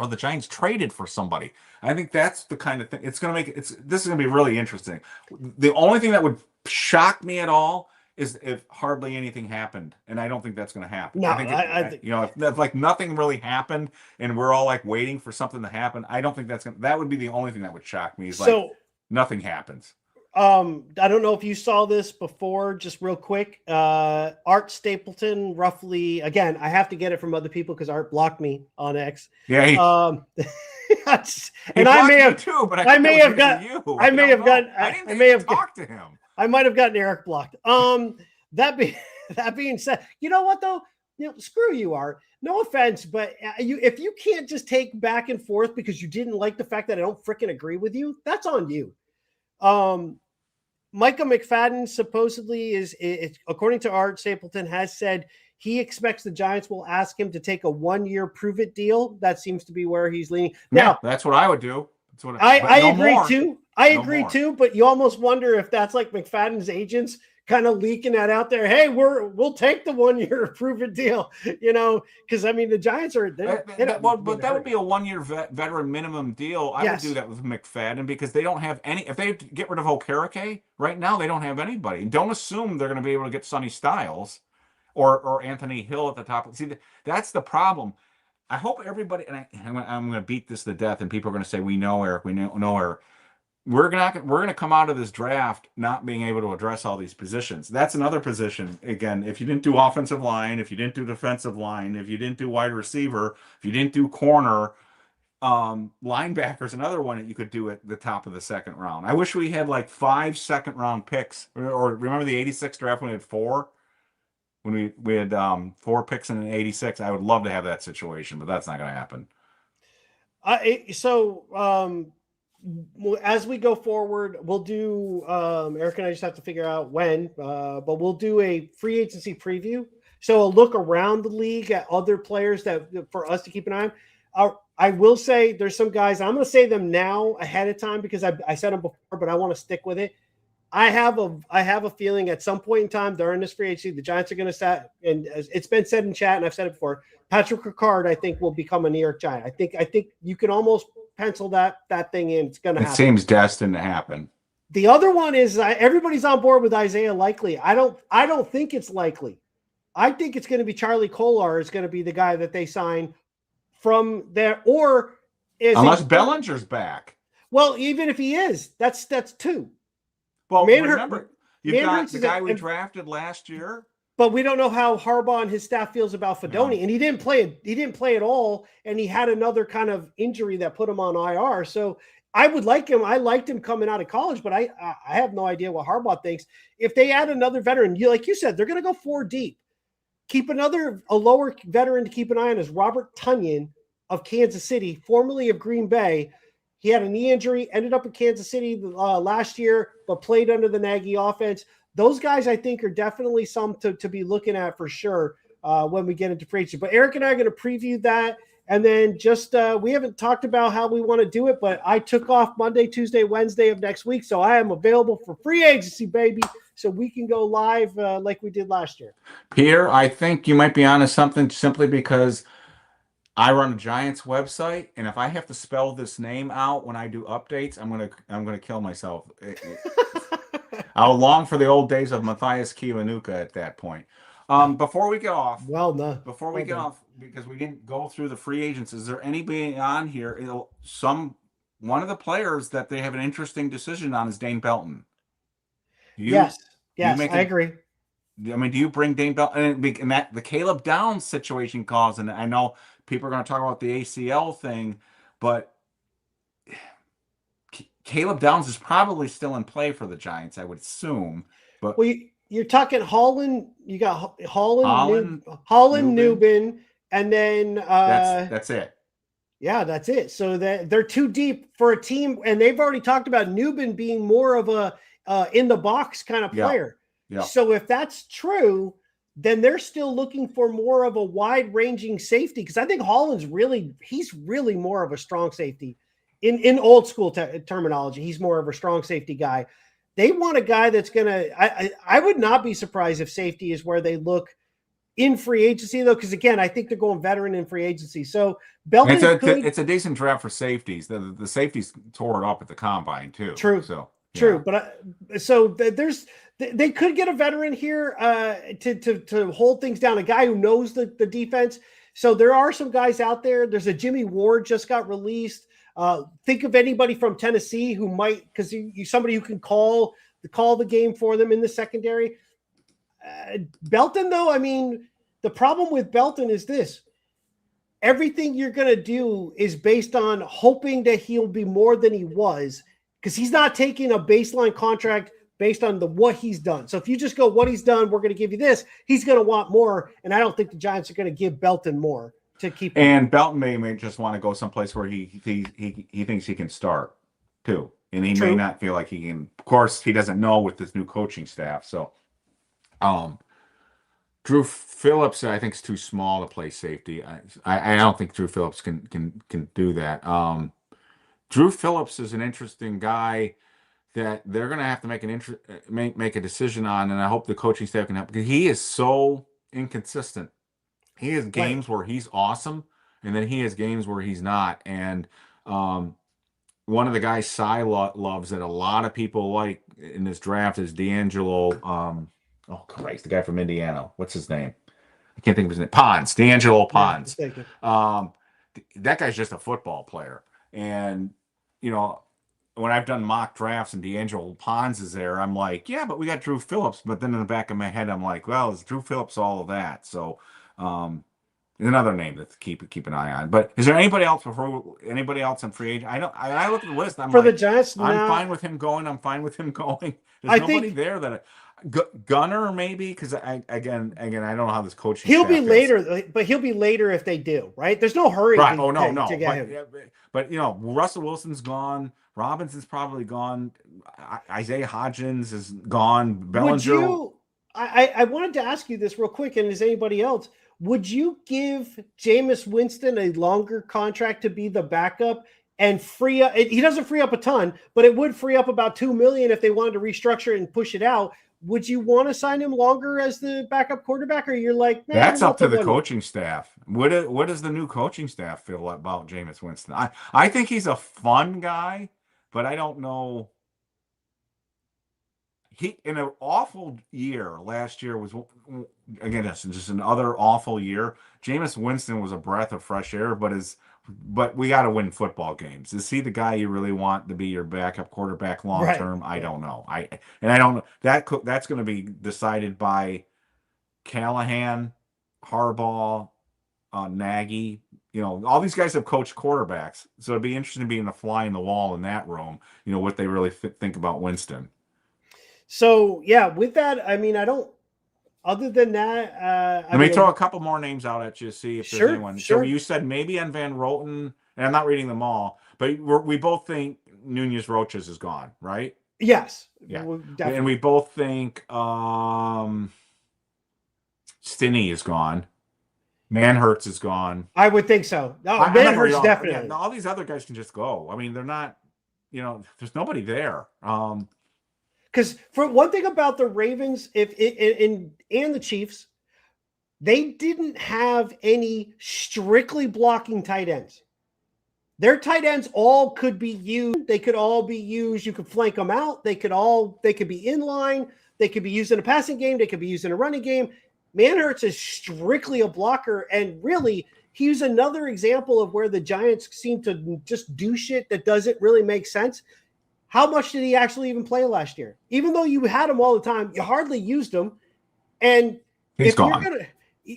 or the Giants traded for somebody. I think that's the kind of thing. This is gonna be really interesting. The only thing that would shock me at all is if hardly anything happened, and I don't think that's going to happen. No, I think if like nothing really happened, and we're all like waiting for something to happen, I don't think that would be the only thing that would shock me. Is like nothing happens. I don't know if you saw this before, just real quick. Art Stapleton, roughly, again, I have to get it from other people because Art blocked me on X. Yeah. And I may have too, but I may have got you. I may have gotten I may have talked to him. I might have gotten Eric blocked. That being said, you know what though? Screw you, Art. No offense, but if you can't just take back and forth because you didn't like the fact that I don't freaking agree with you, that's on you. Micah McFadden supposedly is according to Art Stapleton, has said he expects the Giants will ask him to take a 1-year prove-it deal. That seems to be where he's leaning. Now, that's what I would do. That's what I agree too. I agree too, but you almost wonder if that's like McFadden's agents kind of leaking that out there. Hey, we'll take the 1 year proven deal, because I mean the Giants are but that would be a 1 year veteran minimum deal. I would do that with McFadden because they don't have any. If they get rid of Okereke right now, they don't have anybody. Don't assume they're going to be able to get Sonny Styles or Anthony Hill at the top. See, that's the problem. I hope everybody, and I'm going to beat this to death, and people are going to say, "We know Eric, we know Eric." We're gonna come out of this draft not being able to address all these positions. That's another position. Again, if you didn't do offensive line, if you didn't do defensive line, if you didn't do wide receiver, if you didn't do corner, linebackers, another one that you could do at the top of the second round. I wish we had like 5 second-round picks, or remember the '86 draft when we had 4? When we had 4 picks in an '86, I would love to have that situation, but that's not going to happen. As we go forward, we'll do Eric and I just have to figure out when, but we'll do a free agency preview. So a look around the league at other players that for us to keep an eye on. I will say there's some guys, I'm going to say them now ahead of time because I said them before, but I want to stick with it. I have a feeling at some point in time during this free agency, the Giants are going to set, and it's been said in chat, and I've said it before, Patrick Ricard, I think, will become a New York Giant. I think you can almost pencil that thing in. It's going to happen. It seems destined to happen. The other one is everybody's on board with Isaiah Likely. I don't think it's likely. I think it's going to be Charlie Kolar is going to be the guy that they sign from there, or unless Bellinger's back. Well, even if he is, that's 2. Well, remember, you've got the guy we drafted last year. But we don't know how Harbaugh and his staff feels about Fedoni. No. And he didn't play at all. And he had another kind of injury that put him on IR. So I would like him. I liked him coming out of college, but I have no idea what Harbaugh thinks. If they add another veteran, like you said, they're going to go 4 deep. Keep a lower veteran to keep an eye on is Robert Tonyan of Kansas City, formerly of Green Bay. He had a knee injury, ended up in Kansas City last year, but played under the Nagy offense. Those guys, I think, are definitely some to be looking at for sure when we get into free agency. But Eric and I are going to preview that. And then just we haven't talked about how we want to do it, but I took off Monday, Tuesday, Wednesday of next week. So I am available for free agency, baby. So we can go live like we did last year. Peter, I think you might be onto something simply because I run a Giants website, and if I have to spell this name out when I do updates, I'm gonna kill myself. I'll long for the old days of Matthias Kiwanuka at that point. Before we get off, because we didn't go through the free agents, is there anybody on here? One of the players that they have an interesting decision on is Dane Belton. Yes, I agree. I mean, do you bring Dane Belton and that the Caleb Downs situation caused? And I know people are going to talk about the ACL thing, but Caleb Downs is probably still in play for the Giants, I would assume. But you're talking Holland. You got Holland, Newbin, and then that's it. Yeah, that's it. So they're too deep for a team, and they've already talked about Newbin being more of a in the box kind of player. Yeah. So if that's true, then they're still looking for more of a wide-ranging safety because I think Holland's he's really more of a strong safety. In old school terminology, he's more of a strong safety guy. They want a guy that's going to – I would not be surprised if safety is where they look in free agency, though, because, again, I think they're going veteran in free agency. So Belton it's a decent draft for safeties. The safeties tore it up at the combine, too. True. So, yeah. True. But they could get a veteran here to hold things down, a guy who knows the defense. So there are some guys out there. There's a Jimmy Ward just got released. Think of anybody from Tennessee who might, because you somebody who can call the game for them in the secondary. Belton, though, I mean, the problem with Belton is this. Everything you're going to do is based on hoping that he'll be more than he was, because he's not taking a baseline contract based on what he's done. So if you just go, what he's done, we're going to give you this, he's going to want more, and I don't think the Giants are going to give Belton more. To keep and Belton may just want to go someplace where he thinks he can start too, and he may not feel like he can. Of course, he doesn't know with this new coaching staff. So, Drew Phillips, I think, is too small to play safety. I don't think Drew Phillips can do that. Drew Phillips is an interesting guy that they're going to have to make a decision on, and I hope the coaching staff can help, because he is so inconsistent. He has games where he's awesome, and then he has games where he's not. And one of the guys Cy loves that a lot of people like in this draft is D'Angelo. Oh Christ, the guy from Indiana. What's his name? I can't think of his name. Pons. D'Angelo Pons. Yeah, that guy's just a football player. And when I've done mock drafts and D'Angelo Pons is there, I'm like, yeah, but we got Drew Phillips. But then in the back of my head, I'm like, well, is Drew Phillips all of that? So another name to keep an eye on. But is there anybody else in free agent? I look at the list. I'm for like, the Giants. I'm fine with him going. There's nobody there that Gunner maybe, because I don't know how this coaching. He'll be later, but he'll be later if they do. Right? There's no hurry. Right? To get him. But Russell Wilson's gone. Robinson's probably gone. Isaiah Hodgins is gone. Bellinger. I wanted to ask you this real quick, and is anybody else? Would you give Jameis Winston a longer contract to be the backup and free up? He doesn't free up a ton, but it would free up about $2 million if they wanted to restructure it and push it out. Would you want to sign him longer as the backup quarterback, or you're like, nah, that's up to the coaching staff? What does the new coaching staff feel about Jameis Winston? I think he's a fun guy, but I don't know. He, in an awful year last year, was, again, just another awful year. Jameis Winston was a breath of fresh air, but we got to win football games. Is he the guy you really want to be your backup quarterback long term? Right. I don't know. I don't know. That's going to be decided by Callahan, Harbaugh, Nagy. All these guys have coached quarterbacks, so it'd be interesting to be in the fly in the wall in that room. What they really think about Winston. So yeah, with that, I mean, I don't. Other than that, let me throw a couple more names out at you, see if there's anyone. Sure. So you said maybe on Van Roten, and I'm not reading them all, but we both think Nunez Roches is gone, right? Yes. Yeah. And we both think Stinney is gone. Manhurts is gone. I would think so. No, Manhurts definitely. Yeah, all these other guys can just go. I mean, they're not. There's nobody there. Because for one thing about the Ravens, and the Chiefs, they didn't have any strictly blocking tight ends. Their tight ends all could be used. They could all be used. You could flank them out. They could be in line. They could be used in a passing game. They could be used in a running game. Manhurts is strictly a blocker, and really, he's another example of where the Giants seem to just do shit that doesn't really make sense. How much did he actually even play last year? Even though you had him all the time, you hardly used him. And he's gone.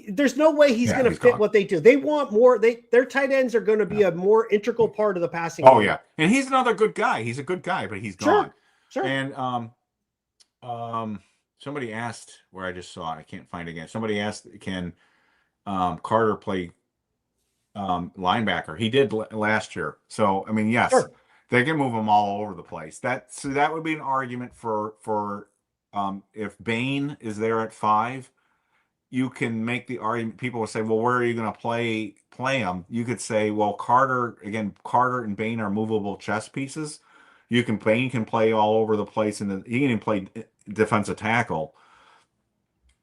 There's no way he's going to fit what they do. They want more. Their tight ends are going to be a more integral part of the passing game. Yeah. And he's another good guy. He's a good guy, but he's gone. Sure. And somebody asked where I just saw it. I can't find it again. Somebody asked, can Carter play linebacker? He did last year. So, I mean, yes. Sure. They can move them all over the place. That would be an argument for if Bain is there at 5, you can make the argument. People will say, well, where are you going to play him? You could say, well, Carter and Bain are movable chess pieces. Bain can play all over the place, and he can even play defensive tackle.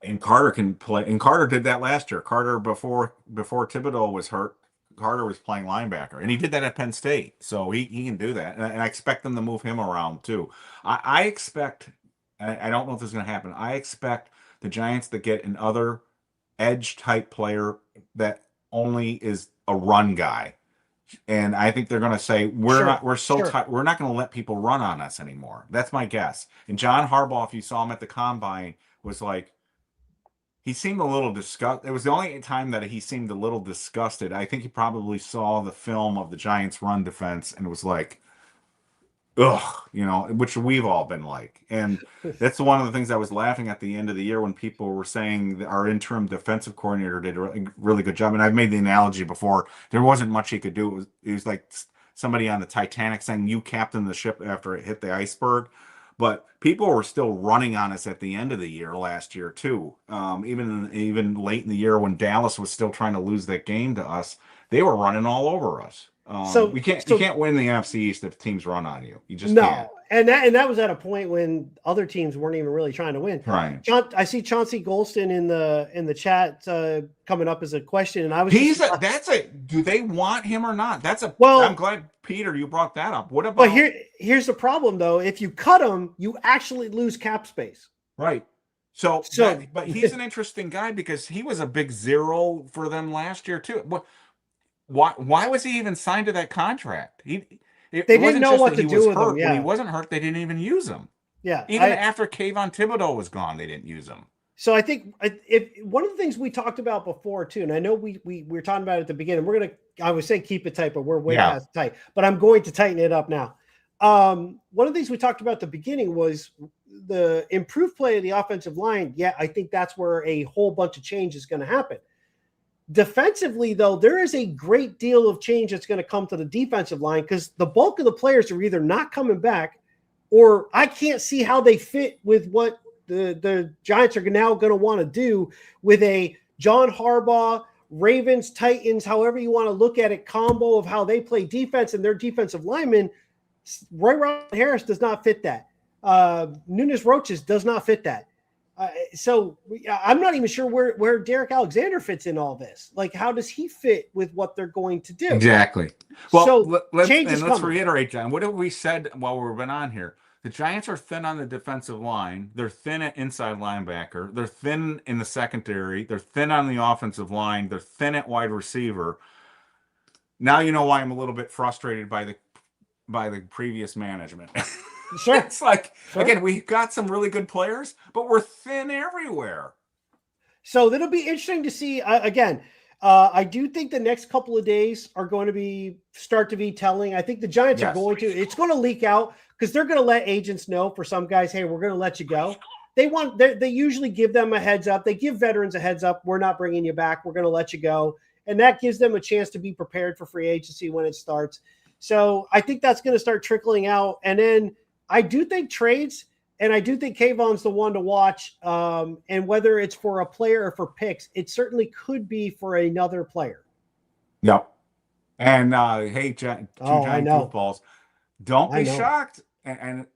And Carter can play, and Carter did that last year. Carter, before Thibodeaux was hurt, Carter was playing linebacker, and he did that at Penn State, so he can do that. And I expect them to move him around too. I expect, I don't know if this is going to happen, I expect the Giants to get another edge type player that only is a run guy. And I think they're going to say, we're not going to let people run on us anymore. That's my guess. And John Harbaugh, if you saw him at the combine, was like, he seemed a little disgusted. It was the only time that he seemed a little disgusted. I think he probably saw the film of the Giants' run defense and was like, ugh, which we've all been like. And that's one of the things I was laughing at the end of the year when people were saying that our interim defensive coordinator did a really good job. And I've made the analogy before. There wasn't much he could do. It was like somebody on the Titanic saying, you captained the ship after it hit the iceberg. But people were still running on us at the end of the year last year too. Even late in the year when Dallas was still trying to lose that game to us, they were running all over us. You can't win the NFC East if teams run on you. You just can't. And that was at a point when other teams weren't even really trying to win. Right. I see Chauncey Golston in the chat coming up as a question, and I was do they want him or not? Well, I'm glad, Peter, you brought that up. What about? But here's the problem, though. If you cut him, you actually lose cap space. Right. But he's an interesting guy because he was a big zero for them last year too. Why was he even signed to that contract? They didn't know what to do with him. When he wasn't hurt, they didn't even use him. Yeah. Even after Kayvon Thibodeaux was gone, they didn't use him. So I think if one of the things we talked about before too, and I know we were talking about it at the beginning, I would say keep it tight, but we're way past tight. But I'm going to tighten it up now. One of the things we talked about at the beginning was the improved play of the offensive line. Yeah, I think that's where a whole bunch of change is going to happen. Defensively, though, there is a great deal of change that's going to come to the defensive line because the bulk of the players are either not coming back or I can't see how they fit with what the Giants are now going to want to do with a John Harbaugh, Ravens, Titans, however you want to look at it, combo of how they play defense and their defensive linemen. Roy Robinson Harris does not fit that. Nunes Roches does not fit that. So I'm not even sure where Derek Alexander fits in all this. Like, how does he fit with what they're going to do? Exactly. Well, so let's reiterate, John. What have we said while we've been on here? The Giants are thin on the defensive line. They're thin at inside linebacker. They're thin in the secondary. They're thin on the offensive line. They're thin at wide receiver. Now you know why I'm a little bit frustrated by the previous management. Sure. It's like, again, we've got some really good players, but we're thin everywhere. So it'll be interesting to see. I do think the next couple of days are going to start to be telling. I think the Giants are going to. It's going to leak out because they're going to let agents know for some guys, hey, we're going to let you go. They usually give them a heads up. They give veterans a heads up. We're not bringing you back. We're going to let you go. And that gives them a chance to be prepared for free agency when it starts. So I think that's going to start trickling out. And then I do think trades, and I do think Kayvon's the one to watch. And whether it's for a player or for picks, it certainly could be for another player. Yep. And hey, giant goofballs, don't be shocked, and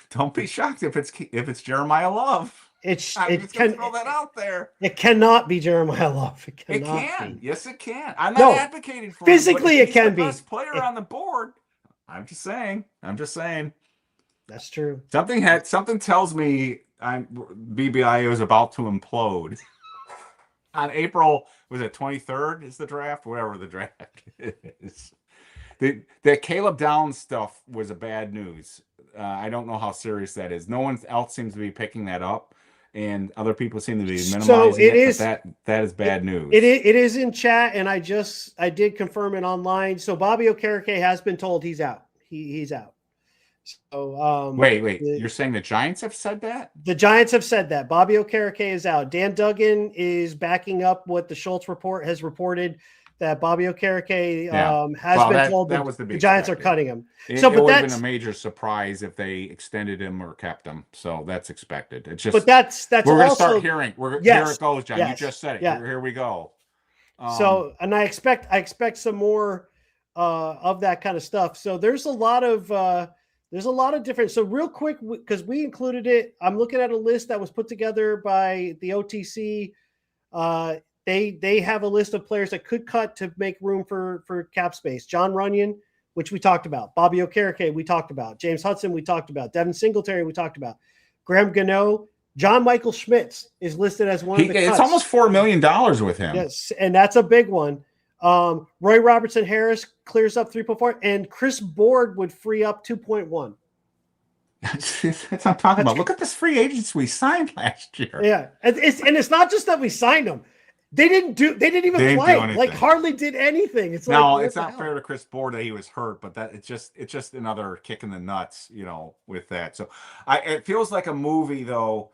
don't be shocked if it's Jeremiah Love. I'm just gonna throw that out there. It cannot be Jeremiah Love. It can. Yes, it can. I'm not advocating for physically. It can be best player on the board. I'm just saying. That's true. Something tells me BBI is about to implode. On April, was it 23rd is the draft? Whatever the draft is. The Caleb Downs stuff was a bad news. I don't know how serious that is. No one else seems to be picking that up, and other people seem to be minimizing so it. Is, that is bad news. It is in chat, and I did confirm it online. So Bobby Okereke has been told he's out. He's out. So wait, you're saying the Giants have said that? The Giants have said that Bobby Okereke is out. Dan Duggan is backing up what the Schultz report has reported, that Bobby Okereke has been told that the Giants are cutting him. It would have been a major surprise if they extended him or kept him. So that's expected. It's just, but that's we're going to start hearing. Here it goes, John. Yes, you just said it. Yeah. Here we go. So, and I expect some more of that kind of stuff. So there's a lot of different. So real quick, because we included it, I'm looking at a list that was put together by the OTC. They have a list of players that could cut to make room for cap space. John Runyon, which we talked about. Bobby Okereke, we talked about. James Hudson, we talked about. Devin Singletary, we talked about. Graham Gano. John Michael Schmitz is listed as one of the cuts. It's almost $4 million with him. Yes, and that's a big one. Roy Robertson Harris clears up 3.4, and Chris Board would free up 2.1. That's what I'm talking about. Look at this free agents we signed last year. Yeah, and it's not just that we signed them. They didn't even play. Like hardly did anything. It's not fair to Chris Board that he was hurt, but that it's just another kick in the nuts, with that. So it feels like a movie though,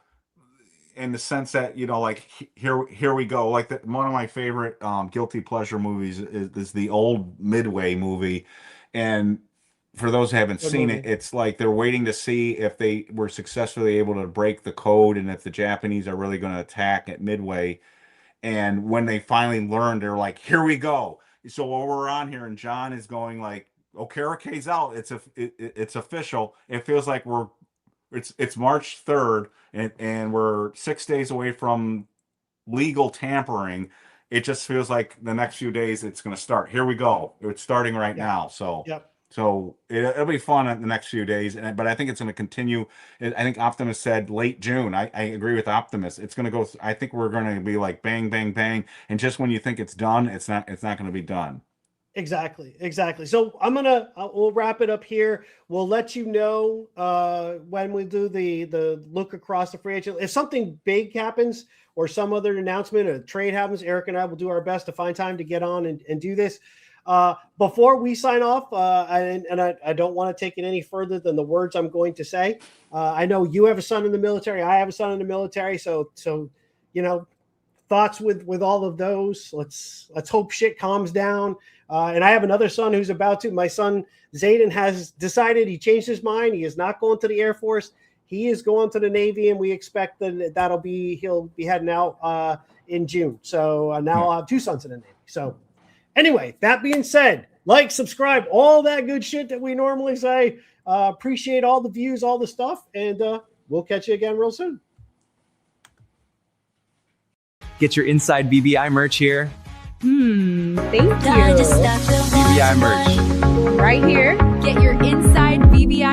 in the sense that like here we go. Like one of my favorite guilty pleasure movies is the old Midway movie, and for those who haven't seen it, it's like they're waiting to see if they were successfully able to break the code and if the Japanese are really going to attack at Midway. And when they finally learned, they're like, here we go. So while we're on here and John is going like, Okereke's out. It's official. It feels like it's March 3rd, and we're 6 days away from legal tampering. It just feels like the next few days it's going to start. Here we go. It's starting right now. So. Yep. So it'll be fun in the next few days, but I think it's going to continue. I think Optimus said late June. I agree with Optimus. It's going to go. I think we're going to be like bang, bang, bang, and just when you think it's done, it's not. It's not going to be done. Exactly. So we'll wrap it up here. We'll let you know when we do the look across the free agent. If something big happens or some other announcement, a trade happens, Eric and I will do our best to find time to get on and do this. Before we sign off, I don't want to take it any further than the words I'm going to say. I know you have a son in the military. I have a son in the military. So thoughts with all of those. Let's hope shit calms down. And I have another son who's about to. My son Zayden has decided, he changed his mind. He is not going to the Air Force. He is going to the Navy, and we expect that he'll be heading out in June. So now I'll have 2 sons in the Navy. So. Anyway, that being said, like, subscribe, all that good shit that we normally say. Appreciate all the views, all the stuff, and we'll catch you again real soon. Get your Inside BBI merch here. Thank you. BBI merch. Right here. Get your Inside BBI